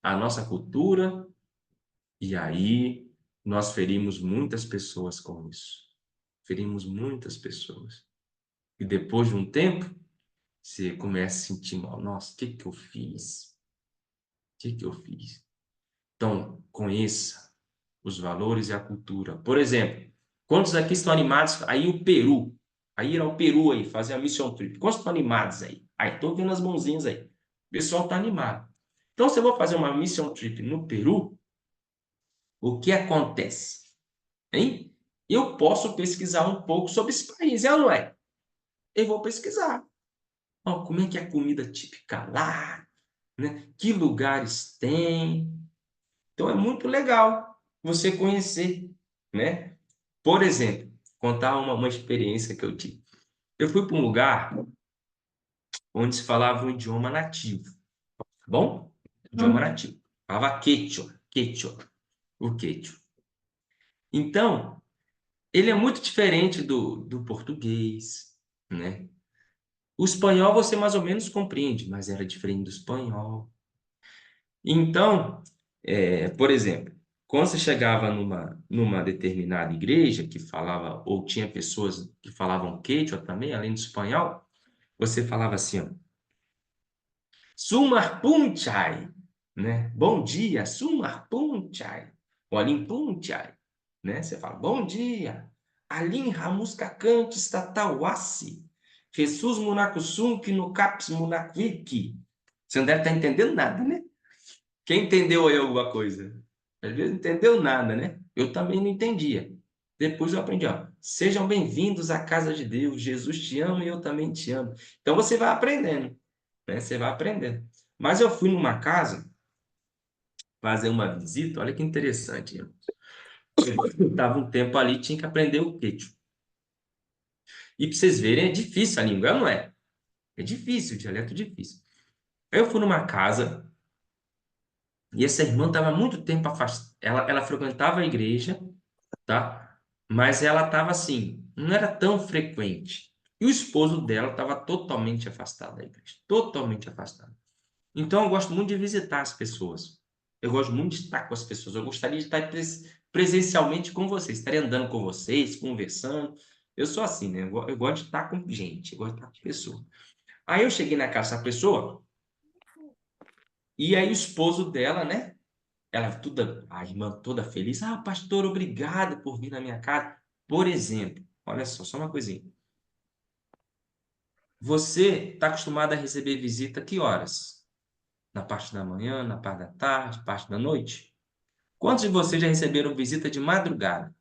à nossa cultura, e aí nós ferimos muitas pessoas com isso. Ferimos muitas pessoas. E depois de um tempo, você começa a sentir mal. Nossa, o que que eu fiz? O que que eu fiz? Então, conheça os valores e a cultura. Por exemplo, quantos aqui estão animados? Aí o Peru. Aí ir ao Peru aí, fazer a mission trip. Quantos estão animados aí? Aí, estou vendo as mãozinhas aí. O pessoal está animado. Então, se eu vou fazer uma mission trip no Peru, o que acontece? Hein? Eu posso pesquisar um pouco sobre esse país, é ou não é? Eu vou pesquisar. Ó, como é que é a comida típica lá? Né? Que lugares tem? Então, é muito legal você conhecer, né? Por exemplo, contar uma experiência que eu tive. Eu fui para um lugar onde se falava um idioma nativo, tá bom? Idioma nativo. Falava Quechua, Quechua, o Quechua. Então, ele é muito diferente do português, né? O espanhol você mais ou menos compreende, mas era diferente do espanhol. Então, por exemplo, quando você chegava numa determinada igreja que falava, ou tinha pessoas que falavam quechua também, além do espanhol, você falava assim, ó, Sumar Punchai, né? Bom dia, Sumar Punchai. Olim Punchai, né? Você fala, bom dia. Alim Ramusca Cantes Tatawassi. Jesus Munakusunk no Caps Munakwiki. Você não deve estar entendendo nada, né? Quem entendeu aí alguma coisa? Às vezes não entendeu nada, né? Eu também não entendia. Depois eu aprendi, ó. Sejam bem-vindos à casa de Deus. Jesus te ama e eu também te amo. Então você vai aprendendo, né? Você vai aprendendo. Mas eu fui numa casa fazer uma visita, olha que interessante. Eu estava um tempo ali, tinha que aprender o quechua. E para vocês verem, é difícil a língua, não é? É difícil, o dialeto é difícil. Aí eu fui numa casa e essa irmã estava muito tempo afastada. Ela frequentava a igreja, tá? Mas ela estava assim, não era tão frequente. E o esposo dela estava totalmente afastado da igreja, totalmente afastado. Então eu gosto muito de visitar as pessoas. Eu gosto muito de estar com as pessoas. Eu gostaria de estar presencialmente com vocês, estar andando com vocês, conversando. Eu sou assim, né? Eu gosto de estar com gente, eu gosto de estar com pessoas. Aí eu cheguei na casa da pessoa e aí o esposo dela, né? A irmã toda feliz. Ah, pastor, obrigado por vir na minha casa. Por exemplo, olha só uma coisinha. Você está acostumado a receber visita que horas? Na parte da manhã, na parte da tarde, parte da noite? Quantos de vocês já receberam visita de madrugada?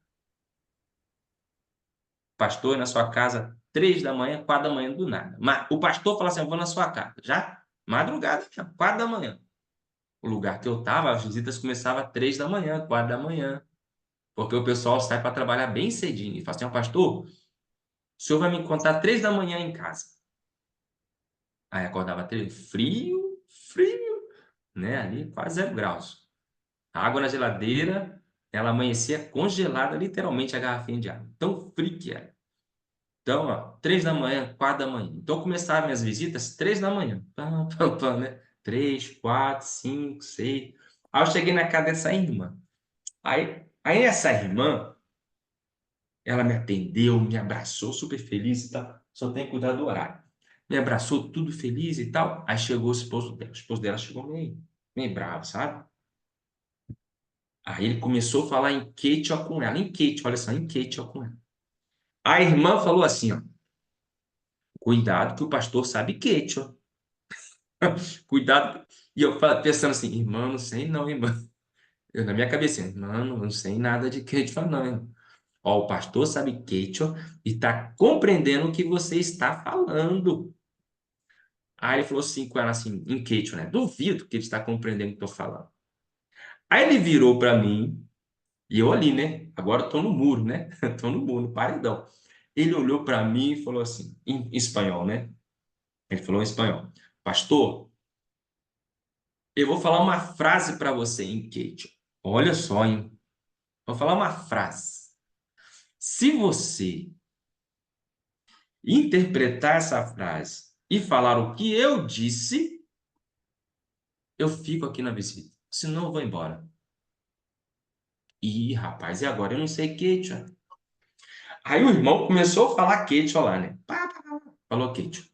Pastor na sua casa, 3 da manhã, 4 da manhã, do nada. Mas o pastor fala assim, eu vou na sua casa. Já? Madrugada, 4 da manhã. O lugar que eu estava, as visitas começavam às 3 da manhã, 4 da manhã. Porque o pessoal sai para trabalhar bem cedinho. E fala assim, pastor, o senhor vai me encontrar 3 da manhã em casa. Aí acordava frio, frio, né? Ali quase 0 graus. A água na geladeira, ela amanhecia congelada, literalmente, a garrafinha de água. Tão frio que era. Então, ó, 3 da manhã, 4 da manhã. Então, começaram minhas visitas 3 da manhã. Pam, pam, pam, né? 3, 4, 5, 6. Aí eu cheguei na casa dessa irmã. Aí essa irmã, ela me atendeu, me abraçou, super feliz e tal. Só tem que cuidar do horário. Me abraçou, tudo feliz e tal. Aí chegou o esposo dela. O esposo dela chegou meio bravo, sabe? Aí ele começou a falar em quechua com ela. Em quechua, olha só, em quechua com ela. A irmã falou assim, ó. Cuidado que o pastor sabe quechua. Cuidado. E eu pensando assim, irmã, não sei não, irmã. Eu na minha cabecinha, irmã, não sei nada de quechua não, irmã. Ó, o pastor sabe quechua e está compreendendo o que você está falando. Aí ele falou assim com ela assim, em quechua, né? Duvido que ele está compreendendo o que eu estou falando. Aí ele virou para mim, e eu ali, né? Agora eu tô no muro, né? Tô no muro, no paredão. Ele olhou para mim e falou assim, em espanhol, né? Ele falou em espanhol, pastor, Eu vou falar uma frase para você, hein, Kate? Olha só, hein? Vou falar uma frase. Se você interpretar essa frase e falar o que eu disse, eu fico aqui na visita. Senão eu vou embora. Ih, rapaz, e agora? Eu não sei Kate, ó. Aí o irmão começou a falar Kate, olha lá, né? Pá, pá, pá. Falou Kate.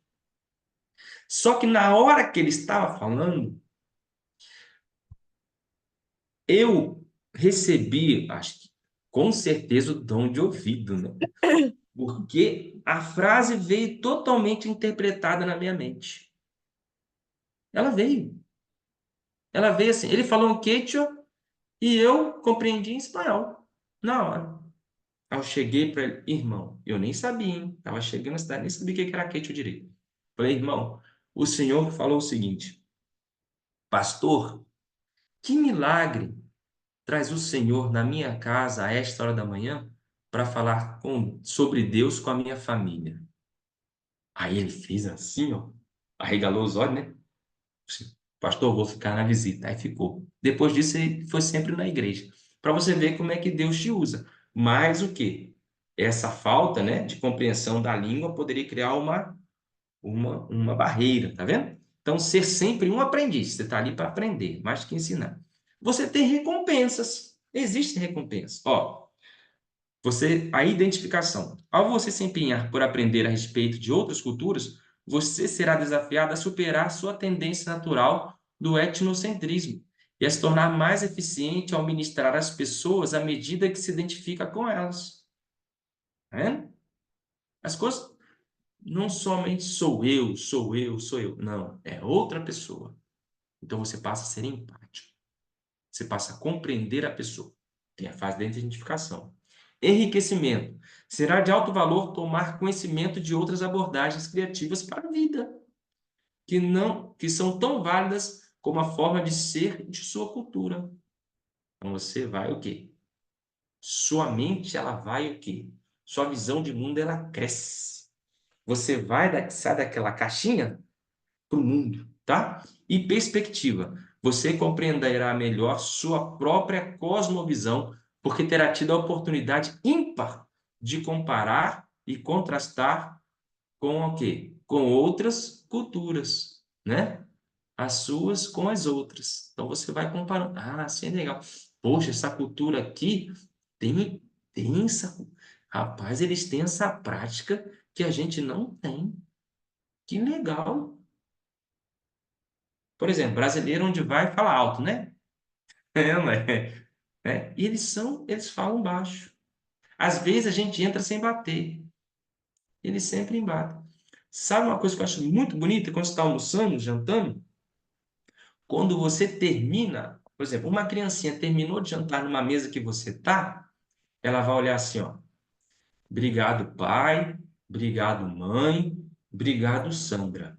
Só que na hora que ele estava falando, eu recebi, acho que com certeza, o dom de ouvido, né? Porque a frase veio totalmente interpretada na minha mente. Ela veio. Ela veio assim. Ele falou em quechua e eu compreendi em espanhol. Na hora. Aí eu cheguei para ele, irmão, eu nem sabia, hein? Tava chegando na cidade, nem sabia o que era quechua direito. Falei, irmão, o senhor falou o seguinte, pastor, que milagre traz o Senhor na minha casa a esta hora da manhã para falar sobre Deus com a minha família. Aí ele fez assim, ó, arregalou os olhos, né? Pastor, vou ficar na visita. Aí ficou. Depois disso, ele foi sempre na igreja. Para você ver como é que Deus te usa. Mas o quê? Essa falta, né, de compreensão da língua poderia criar uma barreira, tá vendo? Então, ser sempre um aprendiz. Você está ali para aprender, mais que ensinar. Você tem recompensas. Existem recompensas. Ó, a identificação. Ao você se empenhar por aprender a respeito de outras culturas, você será desafiado a superar sua tendência natural do etnocentrismo e a se tornar mais eficiente ao ministrar às pessoas à medida que se identifica com elas. Tá vendo? As coisas não somente sou eu, sou eu, sou eu. Não, é outra pessoa. Então você passa a ser empático. Você passa a compreender a pessoa. Tem a fase da identificação. Enriquecimento. Será de alto valor tomar conhecimento de outras abordagens criativas para a vida, que são tão válidas como a forma de ser de sua cultura. Então você vai o quê? Sua mente, ela vai o quê? Sua visão de mundo, ela cresce. Você sai daquela caixinha para o mundo, tá? E perspectiva. Você compreenderá melhor sua própria cosmovisão, porque terá tido a oportunidade ímpar de comparar e contrastar com o quê? Com outras culturas, né? As suas com as outras. Então você vai comparando. Ah, assim é legal. Poxa, essa cultura aqui tem, tem essa. Rapaz, eles têm essa prática que a gente não tem. Que legal. Por exemplo, brasileiro onde vai fala alto, né? Mas, né? E eles falam baixo. Às vezes a gente entra sem bater. Eles sempre embatem. Sabe uma coisa que eu acho muito bonita quando você está almoçando, jantando? Quando você termina, por exemplo, uma criancinha terminou de jantar numa mesa que você tá, ela vai olhar assim, ó. Obrigado, pai. Obrigado, mãe. Obrigado, Sandra.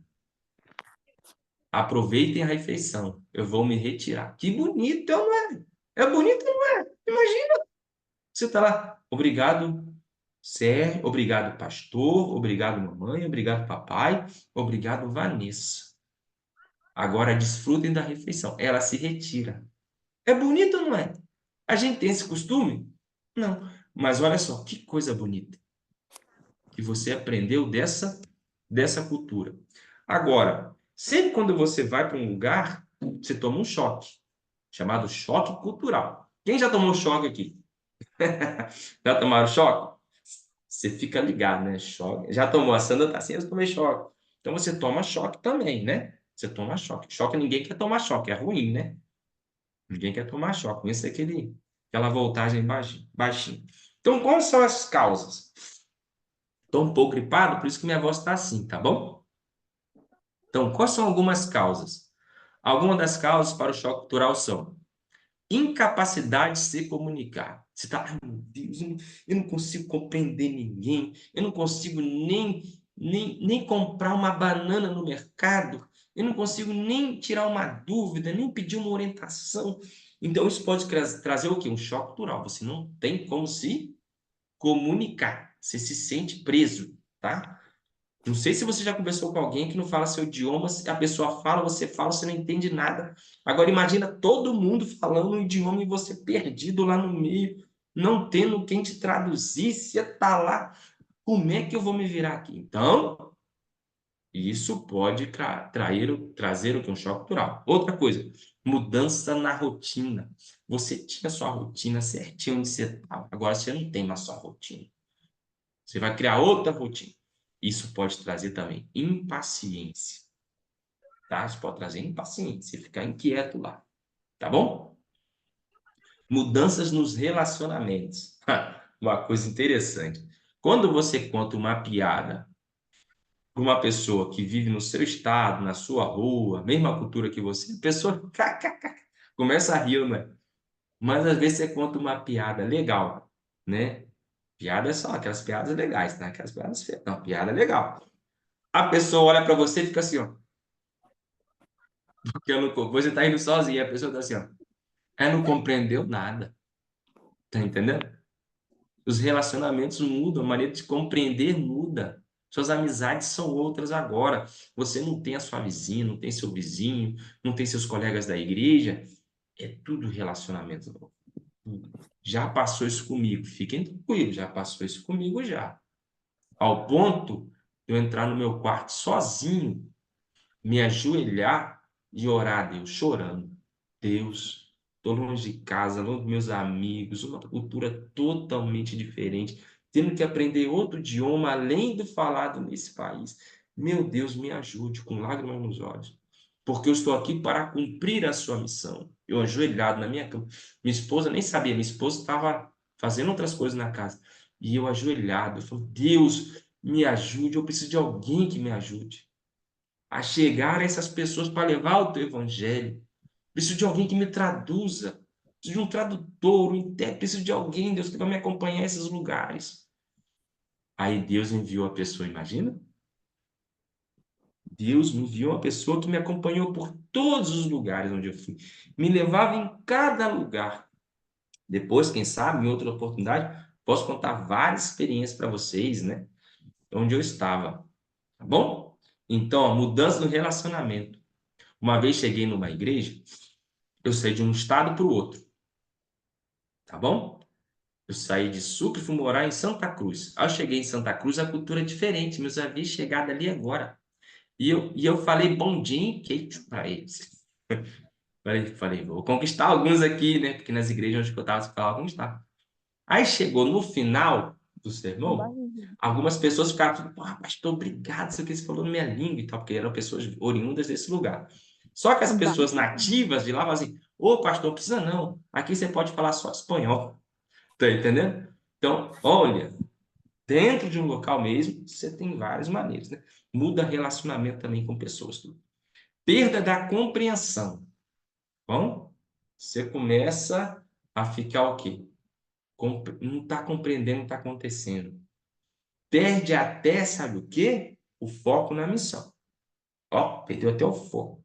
Aproveitem a refeição. Eu vou me retirar. Que bonito, não é? É bonito, não é? Imagina. Você está lá. Obrigado, Sérgio. Obrigado, pastor. Obrigado, mamãe. Obrigado, papai. Obrigado, Vanessa. Agora desfrutem da refeição. Ela se retira. É bonito, não é? A gente tem esse costume? Não. Mas olha só, que coisa bonita que você aprendeu dessa cultura. Agora, sempre quando você vai para um lugar, você toma um choque, chamado choque cultural. Quem já tomou choque aqui? Já tomaram choque? Você fica ligado, né? Choque. Já tomou? A Sandra tá assim, eu tomei choque. Então você toma choque também, né? Você toma choque. Choque, ninguém quer tomar choque, é ruim, né? Ninguém quer tomar choque. Isso é aquela voltagem baixinha. Então, quais são as causas? Estou um pouco gripado, por isso que minha voz está assim, tá bom? Então, quais são algumas causas? Algumas das causas para o choque cultural são incapacidade de se comunicar. Você está, ai meu Deus, eu não consigo compreender ninguém, eu não consigo nem comprar uma banana no mercado, eu não consigo nem tirar uma dúvida, nem pedir uma orientação. Então, isso pode trazer o quê? Um choque cultural. Você não tem como se comunicar, você se sente preso, tá? Não sei se você já conversou com alguém que não fala seu idioma, se a pessoa fala, você não entende nada. Agora imagina todo mundo falando um idioma e você perdido lá no meio, não tendo quem te traduzir, você tá lá, como é que eu vou me virar aqui? Então, isso pode trazer o que? Um choque cultural. Outra coisa, mudança na rotina. Você tinha sua rotina certinha onde você estava, agora você não tem mais sua rotina. Você vai criar outra rotina. Isso pode trazer também impaciência, tá? Isso pode trazer impaciência, ficar inquieto lá, tá bom? Mudanças nos relacionamentos. Uma coisa interessante. Quando você conta uma piada para uma pessoa que vive no seu estado, na sua rua, mesma cultura que você, a pessoa começa a rir, né? Mas às vezes você conta uma piada legal, né? Piadas são aquelas piadas legais, né? Aquelas piadas feias. Não, piada legal. A pessoa olha para você e fica assim, ó. Porque você tá indo sozinho, a pessoa tá assim, ó. Ela não compreendeu nada. Tá entendendo? Os relacionamentos mudam, a maneira de compreender muda. Suas amizades são outras agora. Você não tem a sua vizinha, não tem seu vizinho, não tem seus colegas da igreja. É tudo relacionamento novo. Já passou isso comigo. Fiquem tranquilos, já passou isso comigo já. Ao ponto de eu entrar no meu quarto sozinho, me ajoelhar e orar a Deus, chorando. Deus, estou longe de casa, longe dos meus amigos, uma cultura totalmente diferente, tendo que aprender outro idioma além do falado nesse país. Meu Deus, me ajude com lágrimas nos olhos, porque eu estou aqui para cumprir a sua missão. Eu ajoelhado na minha cama, minha esposa nem sabia, minha esposa estava fazendo outras coisas na casa, e eu ajoelhado, eu falei, Deus, me ajude, eu preciso de alguém que me ajude a chegar a essas pessoas para levar o teu evangelho. Preciso de alguém que me traduza. Preciso de um tradutor, um intérprete. Preciso de alguém, Deus, que vai me acompanhar a esses lugares. Aí Deus enviou a pessoa, imagina? Deus me enviou uma pessoa que me acompanhou por todos os lugares onde eu fui. Me levava em cada lugar. Depois, quem sabe, em outra oportunidade, posso contar várias experiências para vocês, né? Onde eu estava. Tá bom? Então, a mudança no relacionamento. Uma vez cheguei numa igreja, eu saí de um estado para o outro. Tá bom? Eu saí de Sucre e fui morar em Santa Cruz. Ao cheguei em Santa Cruz, a cultura é diferente. Meus haviam chegado ali agora. E eu falei bom dia, queijo para eles. Falei, vou conquistar alguns aqui, né? Porque nas igrejas onde eu estava, você falava conquistar. Aí chegou no final do sermão, algumas pessoas ficaram tipo, pastor, obrigado, sei o que você falou na minha língua e tal, porque eram pessoas oriundas desse lugar. Só que as pessoas nativas de lá falam assim, ô pastor, não precisa não, aqui você pode falar só espanhol. Tá entendendo? Então, olha, dentro de um local mesmo, você tem várias maneiras, né? Muda relacionamento também com pessoas. Tudo. Perda da compreensão. Bom, você começa a ficar o quê? Não está compreendendo o que está acontecendo. Perde até, sabe o quê? O foco na missão. Ó, perdeu até o foco.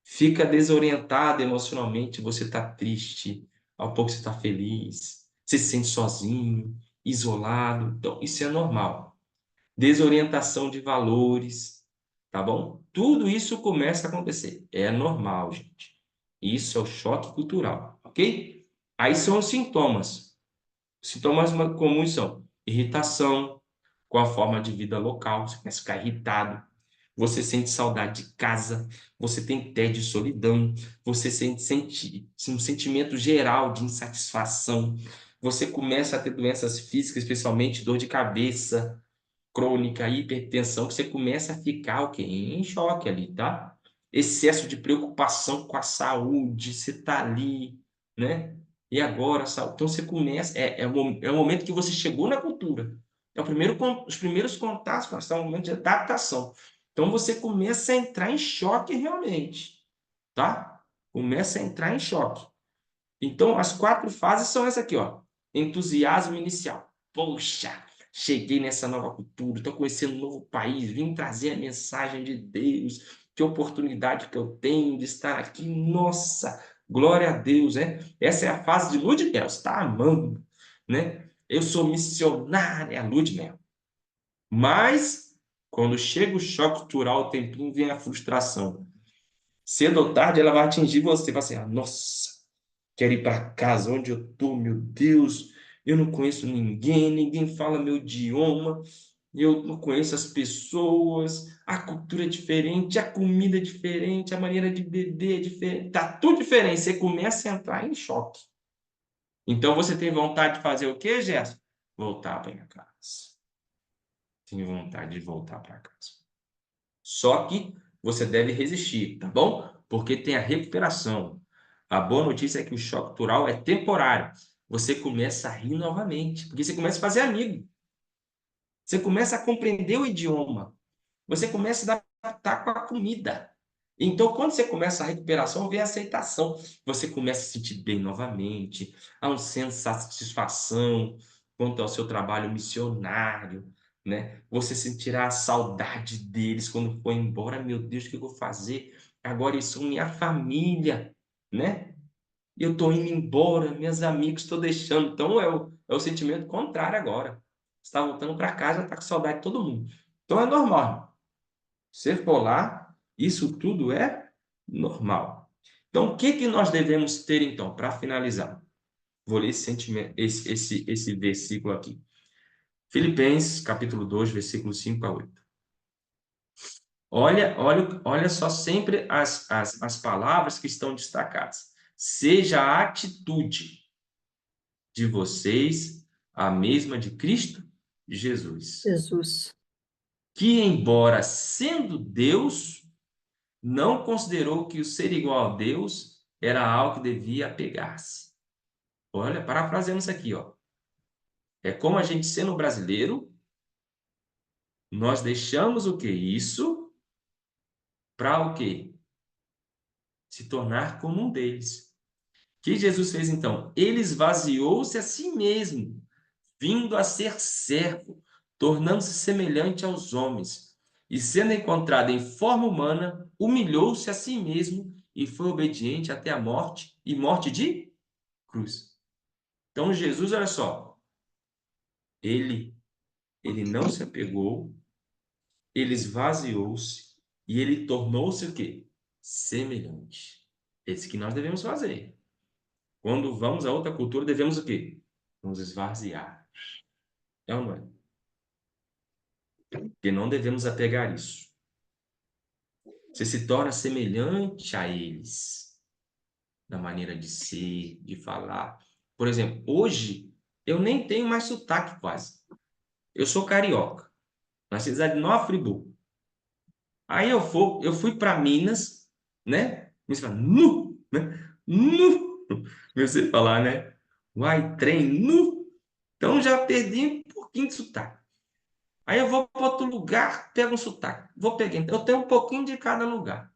Fica desorientado emocionalmente, você está triste, ao pouco você está feliz, você se sente sozinho, isolado. Então, isso é normal. Desorientação de valores, tá bom? Tudo isso começa a acontecer. É normal, gente. Isso é o choque cultural, ok? Aí são os sintomas. Os sintomas comuns são irritação com a forma de vida local, você começa a ficar irritado, você sente saudade de casa, você tem tédio e solidão, você sente um sentimento geral de insatisfação, você começa a ter doenças físicas, especialmente dor de cabeça crônica, hipertensão, que você começa a ficar o quê? Em choque ali, tá? Excesso de preocupação com a saúde, você tá ali, né? E agora, então você começa, é o momento que você chegou na cultura. É os primeiros contatos, mas é um momento de adaptação. Então você começa a entrar em choque realmente, tá? Começa a entrar em choque. Então as 4 fases são essa aqui, ó. Entusiasmo inicial. Poxa, cheguei nessa nova cultura, estou conhecendo um novo país, vim trazer a mensagem de Deus, que oportunidade que eu tenho de estar aqui. Nossa, glória a Deus, né? Essa é a fase de lua de mel, você está amando, né? Eu sou missionária, lua de mel. Mas Quando chega o choque cultural, o tempinho vem a frustração. Cedo ou tarde, ela vai atingir você. Vai assim, nossa, quero ir para casa, onde eu estou, meu Deus. Eu não conheço ninguém, ninguém fala meu idioma. Eu não conheço as pessoas, a cultura é diferente, a comida é diferente, a maneira de beber é diferente. Tá tudo diferente. Você começa a entrar em choque. Então, você tem vontade de fazer o quê, Gerson? Voltar para minha casa. Tenho vontade de voltar para casa. Só que você deve resistir, tá bom? Porque tem a recuperação. A boa notícia é que o choque cultural é temporário. Você começa a rir novamente, porque você começa a fazer amigo. Você começa a compreender o idioma. Você começa a se adaptar com a comida. Então, quando você começa a recuperação, vem a aceitação. Você começa a se sentir bem novamente, há um senso de satisfação quanto ao seu trabalho missionário, né? Você sentirá a saudade deles quando for embora. Meu Deus, o que eu vou fazer? Agora eles são minha família, né? Eu estou indo embora, meus amigos estou deixando. Então, é o sentimento contrário agora. Você está voltando para casa, está com saudade de todo mundo. Então, é normal. Se for lá, isso tudo é normal. Então, o que que nós devemos ter, então, para finalizar? Vou ler esse versículo aqui. Filipenses, capítulo 2, versículo 5 a 8. Olha só sempre as palavras que estão destacadas. Seja a atitude de vocês a mesma de Cristo Jesus, Jesus. que, embora sendo Deus, não considerou que o ser igual a Deus era algo que devia apegar-se. Olha, parafraseando isso aqui, ó. É como a gente sendo brasileiro, nós deixamos o que? Isso para o quê? Se tornar como um deles. O que Jesus fez então? Ele esvaziou-se a si mesmo, vindo a ser servo, tornando-se semelhante aos homens, e sendo encontrado em forma humana, humilhou-se a si mesmo e foi obediente até a morte, e morte de cruz. Então, Jesus, olha só, ele não se apegou, ele esvaziou-se e ele tornou-se o quê? Semelhante. Esse que nós devemos fazer. Quando vamos a outra cultura, devemos o quê? Nos esvaziar. É ou não é? Porque não devemos apegar isso. Você se torna semelhante a eles, na maneira de ser, de falar. Por exemplo, hoje eu nem tenho mais sotaque quase. Eu sou carioca, na cidade de Nova Friburgo. Aí eu fui para Minas, né? Você fala, nu, né? Nu. Comecei a falar, né? Uai, trem, nu. Então já perdi um pouquinho de sotaque. Aí eu vou para outro lugar, pego um sotaque. Vou pegar. Eu tenho um pouquinho de cada lugar.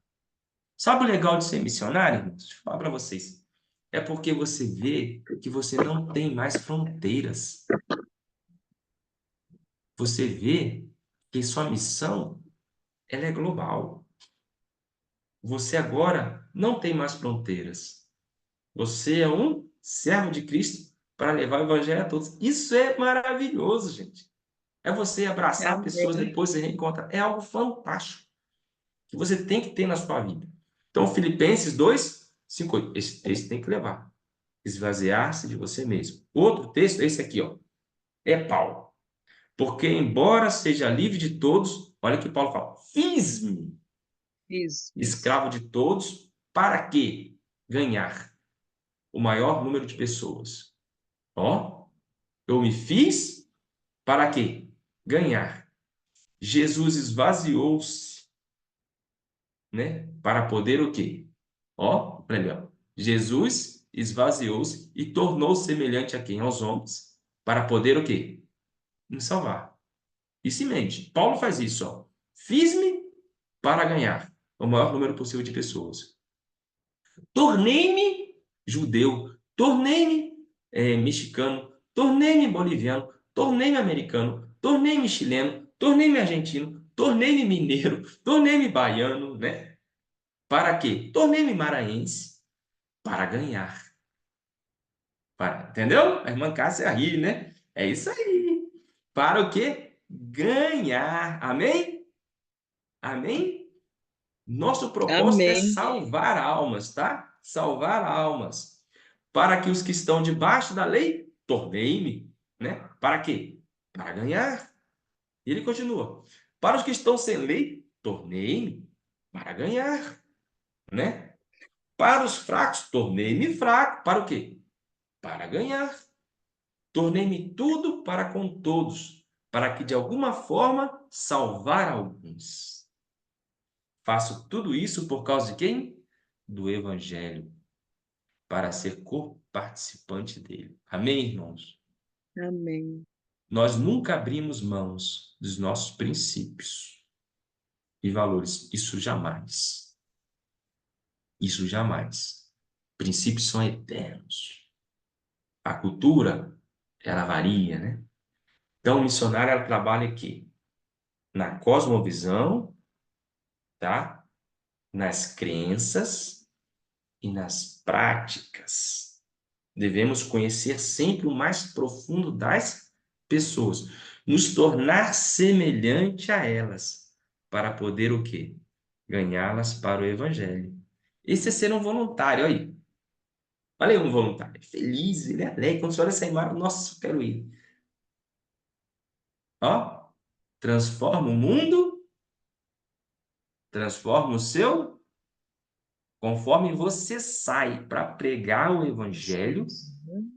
Sabe o legal de ser missionário, irmãos? Deixa eu falar para vocês. É porque você vê que você não tem mais fronteiras. Você vê que sua missão ela é global. Você agora não tem mais fronteiras. Você é um servo de Cristo para levar o evangelho a todos. Isso é maravilhoso, gente. É você abraçar pessoas, Amém. depois se reencontrar. É algo fantástico que você tem que ter na sua vida. Então, Filipenses 2, 5, 8. Esse texto tem que levar. Esvaziar-se de você mesmo. Outro texto é esse aqui, ó. É Paulo. Porque, embora seja livre de todos, olha o que Paulo fala. Fiz-me Isso. escravo de todos, para quê? Ganhar o maior número de pessoas. Ó, eu me fiz para quê? Ganhar. Jesus esvaziou-se, né? Para poder o quê? Ó, olha ali, ó. Jesus esvaziou-se e tornou-se semelhante a quem? Aos homens, para poder o quê? Nos salvar. E se mente. Paulo faz isso, ó. Fiz-me para ganhar o maior número possível de pessoas. Tornei-me judeu, tornei-me mexicano, tornei-me boliviano, tornei-me americano, tornei-me chileno, tornei-me argentino, tornei-me mineiro, tornei-me baiano, né? Para quê? Tornei-me maranhense para ganhar. Entendeu? A irmã Cássia ri, né? É isso aí. Para o quê? Ganhar. Amém? Amém? Nosso propósito é Amém. salvar almas, tá? Salvar almas. Para que os que estão debaixo da lei, tornei-me, né? Para quê? Para ganhar. E ele continua. Para os que estão sem lei, tornei-me para ganhar, né? Para os fracos, tornei-me fraco. Para o quê? Para ganhar. Tornei-me tudo para com todos, para que de alguma forma salvar alguns. Faço tudo isso por causa de quem? Do Evangelho, para ser co-participante dele. Amém, irmãos? Amém. Nós nunca abrimos mãos dos nossos princípios e valores. Isso jamais. Isso jamais. Princípios são eternos. A cultura, ela varia, né? Então, o missionário, ela trabalha aqui na cosmovisão, tá? Nas crenças e nas práticas. Devemos conhecer sempre o mais profundo das pessoas, nos tornar semelhante a elas, para poder o quê? Ganhá-las para o evangelho. Esse é ser um voluntário, aí. Olha aí um voluntário, feliz, ele é alegre. Quando você olha essa imagem, nossa, eu quero ir. Ó, transforma o mundo, transforma o seu. Conforme você sai para pregar o evangelho,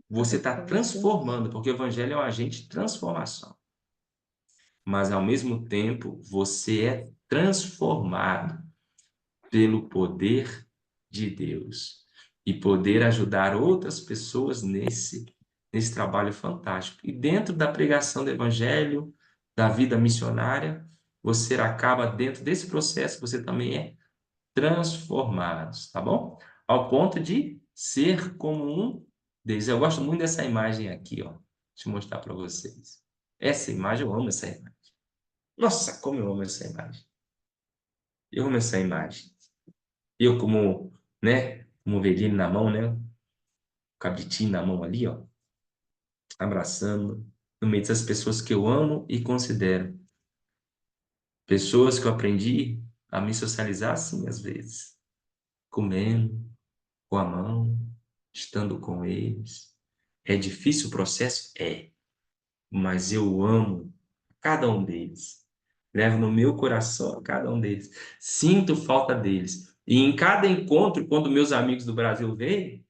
você está transformando, porque o evangelho é um agente de transformação. Mas, ao mesmo tempo, você é transformado pelo poder de Deus e poder ajudar outras pessoas nesse trabalho fantástico. E dentro da pregação do evangelho, da vida missionária, você acaba, dentro desse processo, você também é transformado, tá bom? Ao ponto de ser como um deles. Eu gosto muito dessa imagem aqui, ó. Deixa eu mostrar para vocês. Essa imagem, eu amo essa imagem. Nossa, como eu amo essa imagem. Eu amo essa imagem. Eu como, né, como ovelhinho na mão, né? Cabritinho na mão ali, ó. Abraçando, no meio dessas pessoas que eu amo e considero. Pessoas que eu aprendi a me socializar assim, às vezes. Comendo, com a mão, estando com eles. É difícil o processo? É. Mas eu amo cada um deles. Levo no meu coração cada um deles. Sinto falta deles. E em cada encontro, quando meus amigos do Brasil vêm,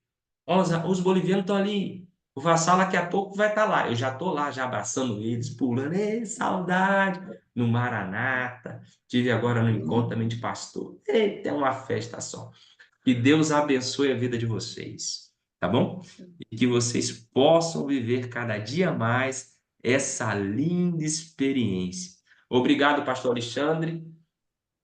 ó, os bolivianos estão ali. O Vassal daqui a pouco vai estar lá. Eu já estou lá, já abraçando eles, pulando. Ei, saudade! No Maranata. Tive agora no encontro também de pastor. Eita, é uma festa só. Que Deus abençoe a vida de vocês, tá bom? E que vocês possam viver cada dia mais essa linda experiência. Obrigado, pastor Alexandre,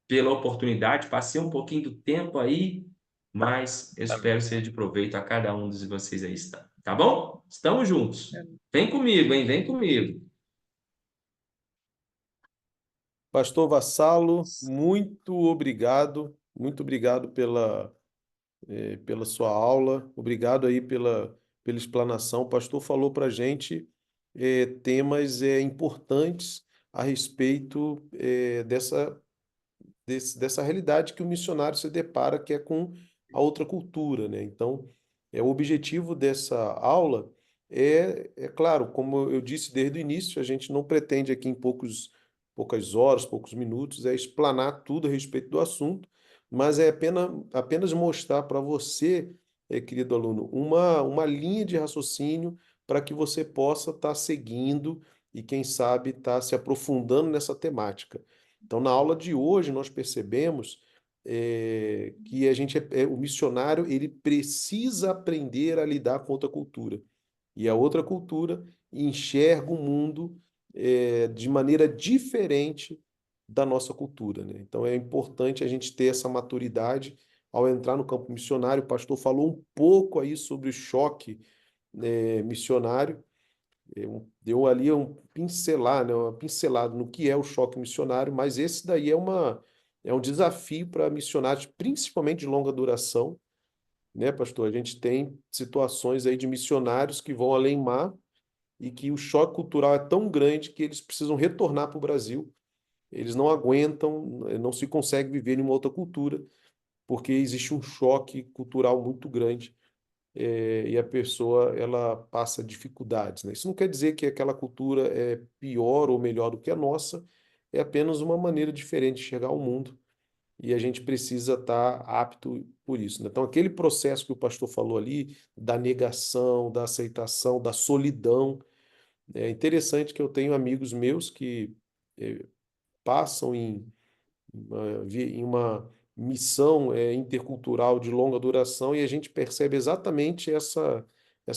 pela oportunidade. Passei um pouquinho do tempo aí, mas eu espero ser de proveito a cada um de vocês aí está. Tá bom? Estamos juntos. Vem comigo, hein? Vem comigo. Pastor Vassalo, muito obrigado pela sua aula, obrigado aí pela explanação. O pastor falou para a gente temas importantes a respeito dessa realidade que o missionário se depara, que é com a outra cultura, né? Então, o objetivo dessa aula é claro, como eu disse desde o início, a gente não pretende aqui em poucas horas, poucos minutos, explanar tudo a respeito do assunto, mas é apenas mostrar para você, querido aluno, uma linha de raciocínio para que você possa estar seguindo e, quem sabe, estar se aprofundando nessa temática. Então, na aula de hoje, nós percebemos que o missionário ele precisa aprender a lidar com outra cultura. E a outra cultura enxerga o mundo de maneira diferente da nossa cultura, né? Então, é importante a gente ter essa maturidade ao entrar no campo missionário. O pastor falou um pouco aí sobre o choque missionário, deu ali uma pincelada no que é o choque missionário, mas esse daí é um desafio para missionários, principalmente de longa duração, né, pastor? A gente tem situações aí de missionários que vão além mar e que o choque cultural é tão grande que eles precisam retornar para o Brasil eles não aguentam, não se consegue viver em uma outra cultura, porque existe um choque cultural muito grande, e a pessoa ela passa dificuldades, né? Isso não quer dizer que aquela cultura é pior ou melhor do que a nossa, é apenas uma maneira diferente de chegar ao mundo e a gente precisa estar apto por isso, né? Então, aquele processo que o pastor falou ali, da negação, da aceitação, da solidão, é interessante que eu tenho amigos meus que passam em uma missão intercultural de longa duração e a gente percebe exatamente essa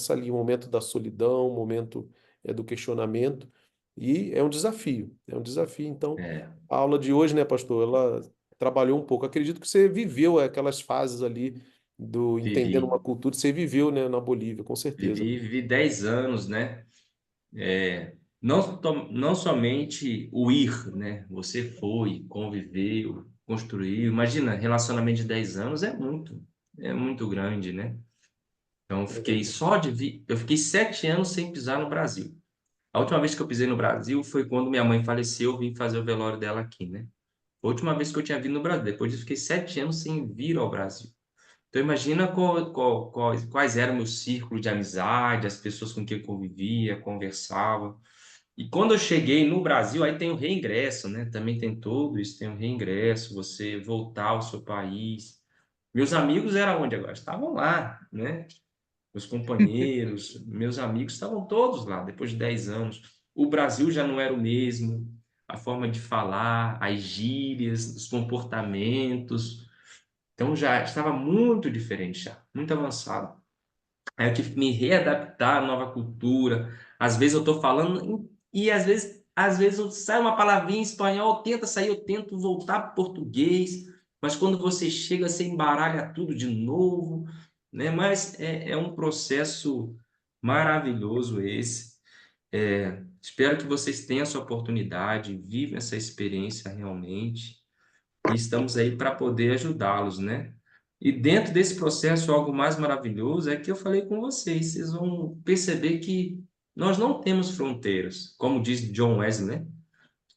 ali, o momento da solidão, o momento do questionamento, e é um desafio, é um desafio. Então, É, a aula de hoje, né, pastor, ela trabalhou um pouco. Acredito que você viveu aquelas fases ali do entendendo vivi. uma cultura, você viveu, né, na Bolívia, com certeza. Vivi 10 anos, né? Não somente o ir, né? Você foi, conviveu, construiu. Imagina, relacionamento de 10 anos é muito grande, né? Então, É verdade. eu fiquei 7 anos sem pisar no Brasil. A última vez que eu pisei no Brasil foi quando minha mãe faleceu, eu vim fazer o velório dela aqui, né? A última vez que eu tinha vindo no Brasil. Depois disso, fiquei 7 anos sem vir ao Brasil. Então, imagina quais eram meus círculos de amizade, as pessoas com quem eu convivia, conversava. E quando eu cheguei no Brasil, aí tem o reingresso, né? Também tem tudo isso, tem o reingresso, você voltar ao seu país. Meus amigos eram onde agora? Estavam lá, né? Meus companheiros, meus amigos estavam todos lá, depois de 10 anos. O Brasil já não era o mesmo, a forma de falar, as gírias, os comportamentos. Então já estava muito diferente, já, muito avançado. Aí eu tive que me readaptar à nova cultura. Às vezes eu estou falando e às vezes sai uma palavrinha em espanhol, tenta sair, eu tento voltar para português, mas quando você chega, você embaralha tudo de novo, né? Mas é um processo maravilhoso esse. Espero que vocês tenham essa oportunidade, vivam essa experiência realmente e estamos aí para poder ajudá-los, né? E dentro desse processo, algo mais maravilhoso é que eu falei com vocês, vocês vão perceber que nós não temos fronteiras, como diz John Wesley, né?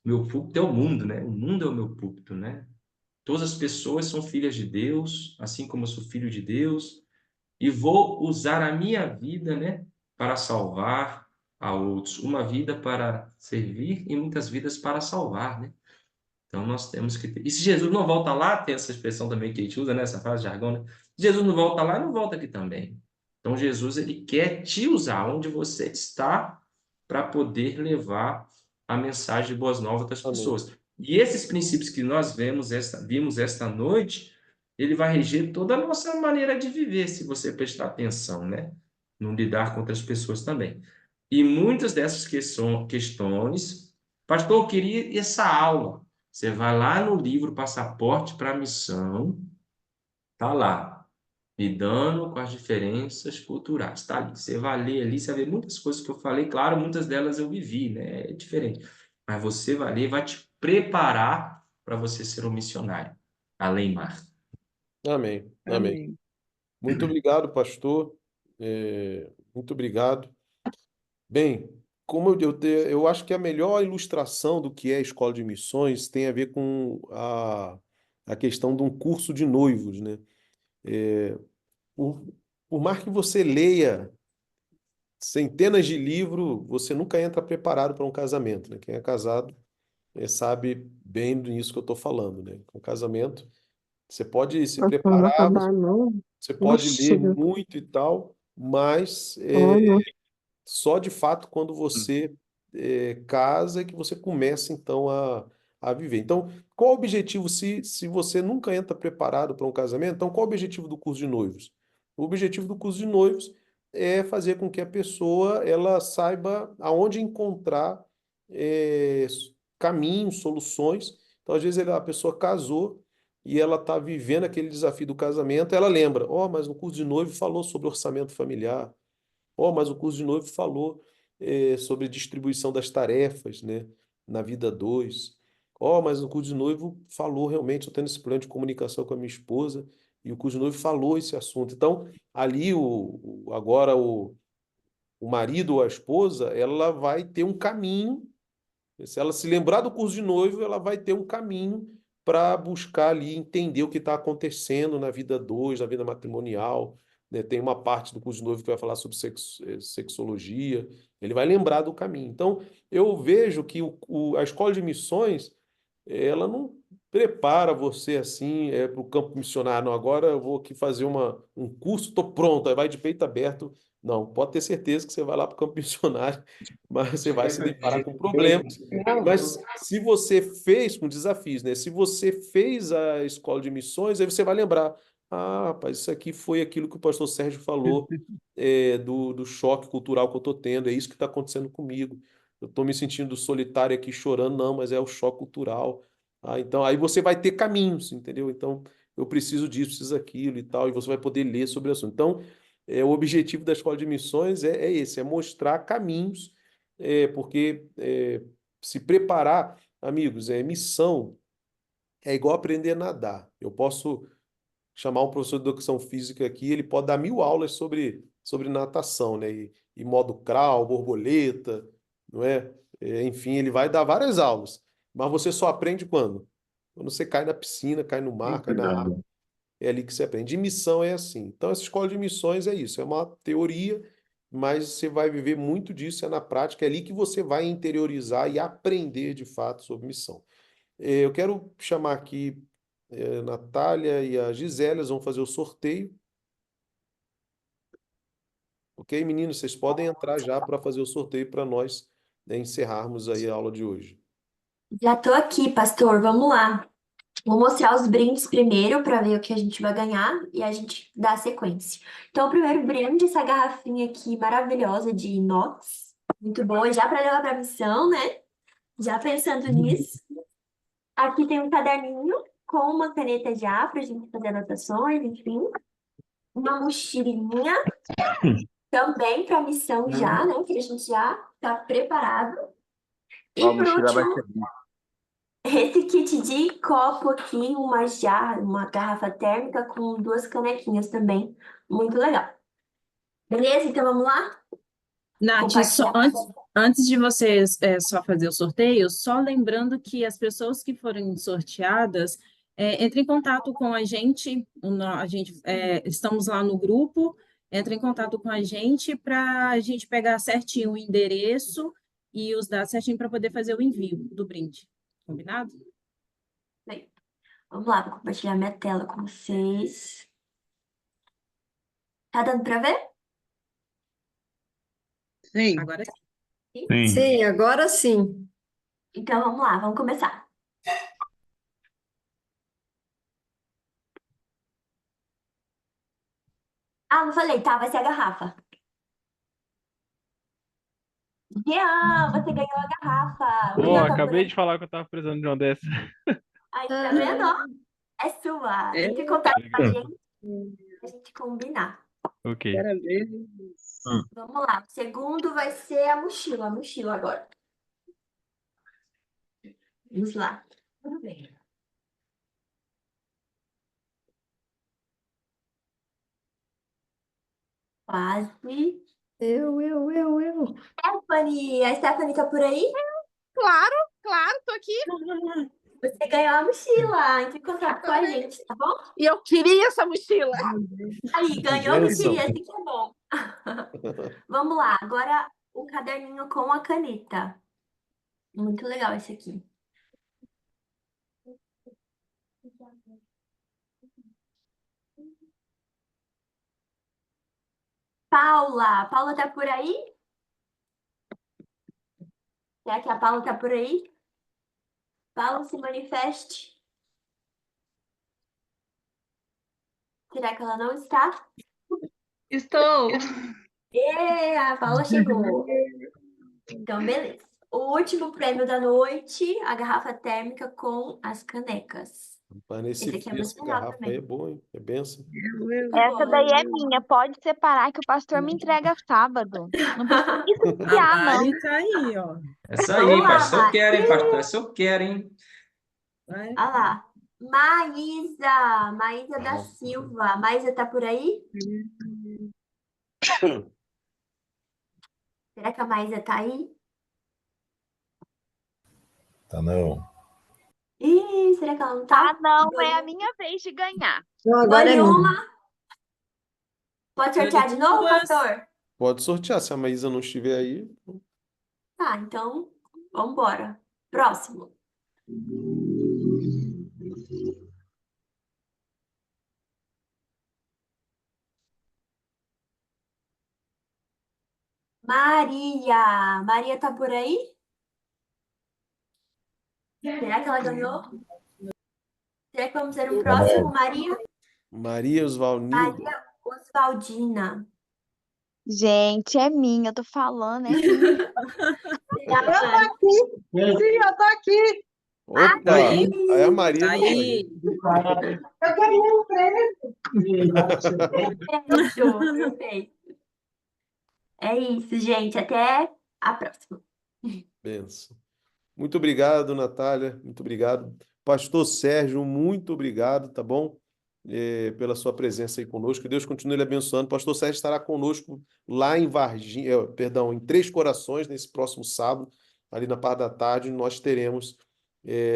Meu púlpito é o mundo, né? O mundo é o meu púlpito, né? Todas as pessoas são filhas de Deus, assim como eu sou filho de Deus, e vou usar a minha vida, né, para salvar a outros, uma vida para servir e muitas vidas para salvar, né? Então nós temos que ter. E se Jesus não volta lá, tem essa expressão também que a gente usa, né? Essa frase de jargão, né? Se Jesus não volta lá, não volta aqui também. Então Jesus ele quer te usar onde você está para poder levar a mensagem de boas novas das Amém. pessoas. E esses princípios que nós vimos esta noite, ele vai reger toda a nossa maneira de viver, se você prestar atenção, né? No lidar com outras pessoas também. E muitas dessas questões, pastor, eu queria essa aula. Você vai lá no livro Passaporte para a Missão, tá lá, lidando com as diferenças culturais, tá ali. Você vai ler ali, você vai ver muitas coisas que eu falei, claro, muitas delas eu vivi, né? É diferente. Mas você vai ler, vai te preparar para você ser um missionário, além mar. Amém. Amém. Amém. Muito obrigado, pastor. Muito obrigado. Bem, eu acho que a melhor ilustração do que é a escola de missões tem a ver com a questão de um curso de noivos, né? Por, por mais que você leia centenas de livros, você nunca entra preparado para um casamento, né? Quem é casado sabe bem disso que eu estou falando, né? Com casamento, você pode se Nossa, não vai preparar, acabar, não. você pode Oxe, ler Deus. muito e tal, mas Olha, só de fato quando você casa é que você começa então a viver. Então, qual o objetivo se você nunca entra preparado para um casamento? Então, qual o objetivo do curso de noivos? O objetivo do curso de noivos é fazer com que a pessoa ela saiba aonde encontrar eh, caminhos, soluções. Então, às vezes a pessoa casou e ela está vivendo aquele desafio do casamento, ela lembra, mas no curso de noivo falou sobre orçamento familiar. Mas o curso de noivo falou sobre distribuição das tarefas, né, na vida a dois. Mas o curso de noivo falou realmente, estou tendo esse plano de comunicação com a minha esposa, e o curso de noivo falou esse assunto. Então, ali, agora o marido ou a esposa, ela vai ter um caminho Se ela se lembrar do curso de noivo, ela vai ter um caminho para buscar ali entender o que está acontecendo na vida dois, na vida matrimonial, né? Tem uma parte do curso de noivo que vai falar sobre sexologia, ele vai lembrar do caminho. Então, eu vejo que a escola de missões, ela não prepara você assim para o campo missionário. Não, agora eu vou aqui fazer um curso, estou pronto, aí vai de peito aberto. Não, pode ter certeza que você vai lá para o campo missionário, mas você vai se deparar com problemas. Mas se você fez com desafios, né? Se você fez a escola de missões, aí você vai lembrar: ah, rapaz, isso aqui foi aquilo que o pastor Sérgio falou, do choque cultural que eu estou tendo, é isso que está acontecendo comigo. Eu estou me sentindo solitário aqui chorando, não, mas é o choque cultural. Ah, então aí você vai ter caminhos, entendeu? Então eu preciso disso, preciso daquilo e tal, e você vai poder ler sobre o assunto. Então, o objetivo da escola de missões é esse, é mostrar caminhos, porque se preparar, amigos, missão é igual aprender a nadar. Eu posso chamar um professor de educação física aqui, ele pode dar 1000 aulas sobre natação, né? E modo crawl, borboleta, não é? Enfim, ele vai dar várias aulas, mas você só aprende quando? Quando você cai na piscina, cai no mar, cai na água. É ali que você aprende. E missão é assim. Então, essa escola de missões é isso, é uma teoria, mas você vai viver muito disso, é na prática, é ali que você vai interiorizar e aprender de fato sobre missão. Eu quero chamar aqui a Natália e a Gisele, elas vão fazer o sorteio. Ok, meninos, vocês podem entrar já para fazer o sorteio para nós, né, encerrarmos aí a aula de hoje. Já tô aqui, pastor. Vamos lá. Vou mostrar os brindes primeiro para ver o que a gente vai ganhar e a gente dá a sequência. Então, o primeiro brinde, essa garrafinha aqui maravilhosa de inox. Muito boa, já para levar para missão, né? Já pensando nisso. Aqui tem um caderninho com uma caneta já para a gente fazer anotações, enfim. Uma mochilinha também para missão já, né? Que a gente já tá preparado. E A por mochila vai último, ser boa. esse kit de copo aqui, uma jarra, uma garrafa térmica com 2 canequinhas também. Muito legal. Beleza? Então vamos lá? Nath, Compartilhar. antes de vocês só fazer o sorteio, só lembrando que as pessoas que forem sorteadas, entrem em contato com a gente, estamos lá no grupo, entrem em contato com a gente para a gente pegar certinho o endereço e os dados certinho para poder fazer o envio do brinde. Combinado? Bem, vamos lá, vou compartilhar minha tela com vocês. Tá dando para ver? Sim. Agora sim. Sim. Sim, agora sim. Então vamos lá, vamos começar. Ah, não falei, tá? Vai ser a garrafa. Jean, você ganhou a garrafa. O Pô, Jean tá por acabei aí. de falar que eu tava precisando de uma dessa. Aí, tá vendo? Ó? É sua. Entre em contato com a gente combinar. Ok. Vamos lá. O segundo vai ser a mochila agora. Vamos lá. Tudo bem. Quase. Eu. Stephanie, a Stephanie tá por aí? Claro, tô aqui. Você ganhou a mochila. Entre em contato com a gente, tá bom? E eu queria essa mochila. Aí, ganhou a Benção. mochila, assim que é bom. Vamos lá. Agora, o caderninho com a caneta. Muito legal esse aqui. Paula tá por aí? Será que a Paula tá por aí? Paula, se manifeste. Será que ela não está? Estou. A Paula chegou. Então, beleza. O último prêmio da noite, a garrafa térmica com as canecas. Mas nesse Esse aqui é frio, muito essa legal garrafa aí também. é boa, hein? É benção. Essa daí é minha. Pode separar que o pastor me entrega sábado. Não precisa A enfiar, não. Mari tá aí, ó. Essa Vamos aí, lá, pastor. Eu Mari. quero, hein, pastor? Essa eu quero, hein? Vai. Olha lá. Maísa da Silva. Maísa tá por aí? Será que a Maísa tá aí? Tá não. Ih, será que ela não tá? Ah, não, é a minha vez de ganhar. Não, agora é minha. Uma. Pode sortear de novo, pastor? Pode sortear, se a Maísa não estiver aí. Tá, então, vambora. Próximo. Maria. Maria tá por aí? Será que ela ganhou? Será que vamos ter um próximo, Maria? Maria Osvalnilda. Maria Osvaldina. Gente, é minha, eu tô falando, é minha. Sim, eu tô aqui. Opa! Aí a Maria não Aí, Eu queria um prêmio. Perfeito, perfeito. É isso, gente. Até a próxima. benção. Muito obrigado, Natália. Muito obrigado. Pastor Sérgio, muito obrigado, tá bom? Pela sua presença aí conosco. Que Deus continue lhe abençoando. Pastor Sérgio estará conosco lá em Varginha, perdão, em Três Corações, nesse próximo sábado, ali na parte da tarde, nós teremos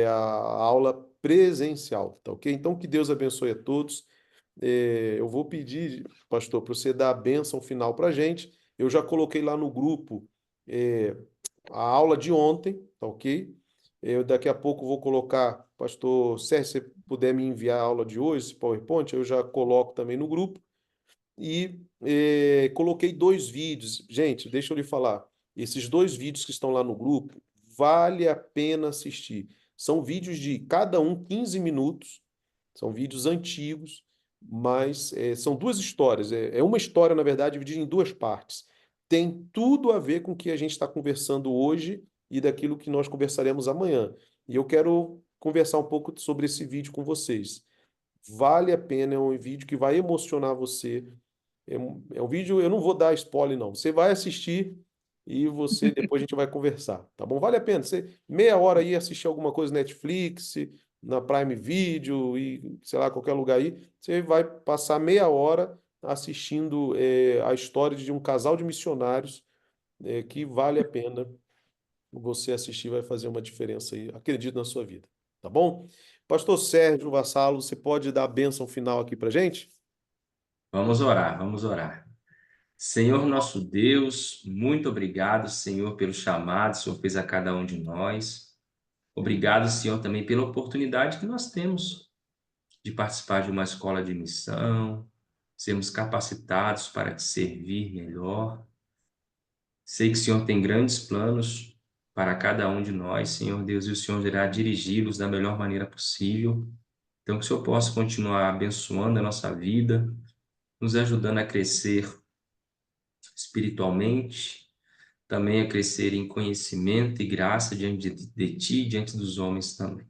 a aula presencial, tá ok? Então, que Deus abençoe a todos. Eu vou pedir, pastor, para você dar a bênção final para a gente. Eu já coloquei lá no grupo a aula de ontem, tá ok? Eu daqui a pouco vou colocar, pastor Sérgio, se você puder me enviar a aula de hoje, esse PowerPoint, eu já coloco também no grupo. E coloquei 2 vídeos. Gente, deixa eu lhe falar. Esses 2 vídeos que estão lá no grupo, vale a pena assistir. São vídeos de cada um 15 minutos. São vídeos antigos, mas são 2 histórias. É uma história, na verdade, dividida em 2 partes. Tem tudo a ver com o que a gente está conversando hoje e daquilo que nós conversaremos amanhã. E eu quero conversar um pouco sobre esse vídeo com vocês. Vale a pena, é um vídeo que vai emocionar você. É um vídeo, eu não vou dar spoiler, não. Você vai assistir e depois a gente vai conversar, tá bom? Vale a pena. Você, meia hora aí assistir alguma coisa na Netflix, na Prime Video e, sei lá, qualquer lugar aí. Você vai passar meia hora assistindo a história de um casal de missionários que vale a pena você assistir, vai fazer uma diferença aí, acredito, na sua vida, tá bom? Pastor Sérgio Vassalo, você pode dar a bênção final aqui pra gente? Vamos orar, vamos orar. Senhor nosso Deus, muito obrigado, Senhor, pelo chamado que o Senhor fez a cada um de nós. Obrigado, Senhor, também pela oportunidade que nós temos de participar de uma escola de missão, sermos capacitados para te servir melhor. Sei que o Senhor tem grandes planos para cada um de nós, Senhor Deus, e o Senhor irá dirigi-los da melhor maneira possível. Então, que o Senhor possa continuar abençoando a nossa vida, nos ajudando a crescer espiritualmente, também a crescer em conhecimento e graça diante de Ti e diante dos homens também.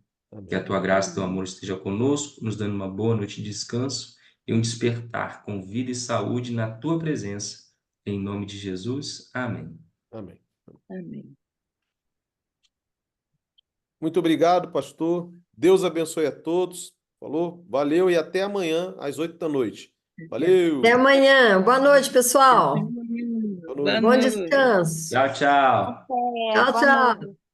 Que a Tua graça e Teu amor esteja conosco, nos dando uma boa noite de descanso e um despertar com vida e saúde na Tua presença. Em nome de Jesus, amém. Amém. amém. Muito obrigado, pastor. Deus abençoe a todos. Falou? Valeu e até amanhã, às 8 da noite. Valeu! Até amanhã. Boa noite, pessoal. Boa Boa noite. Bom noite. descanso. Tchau, tchau. É, Tchau, boa tchau. noite.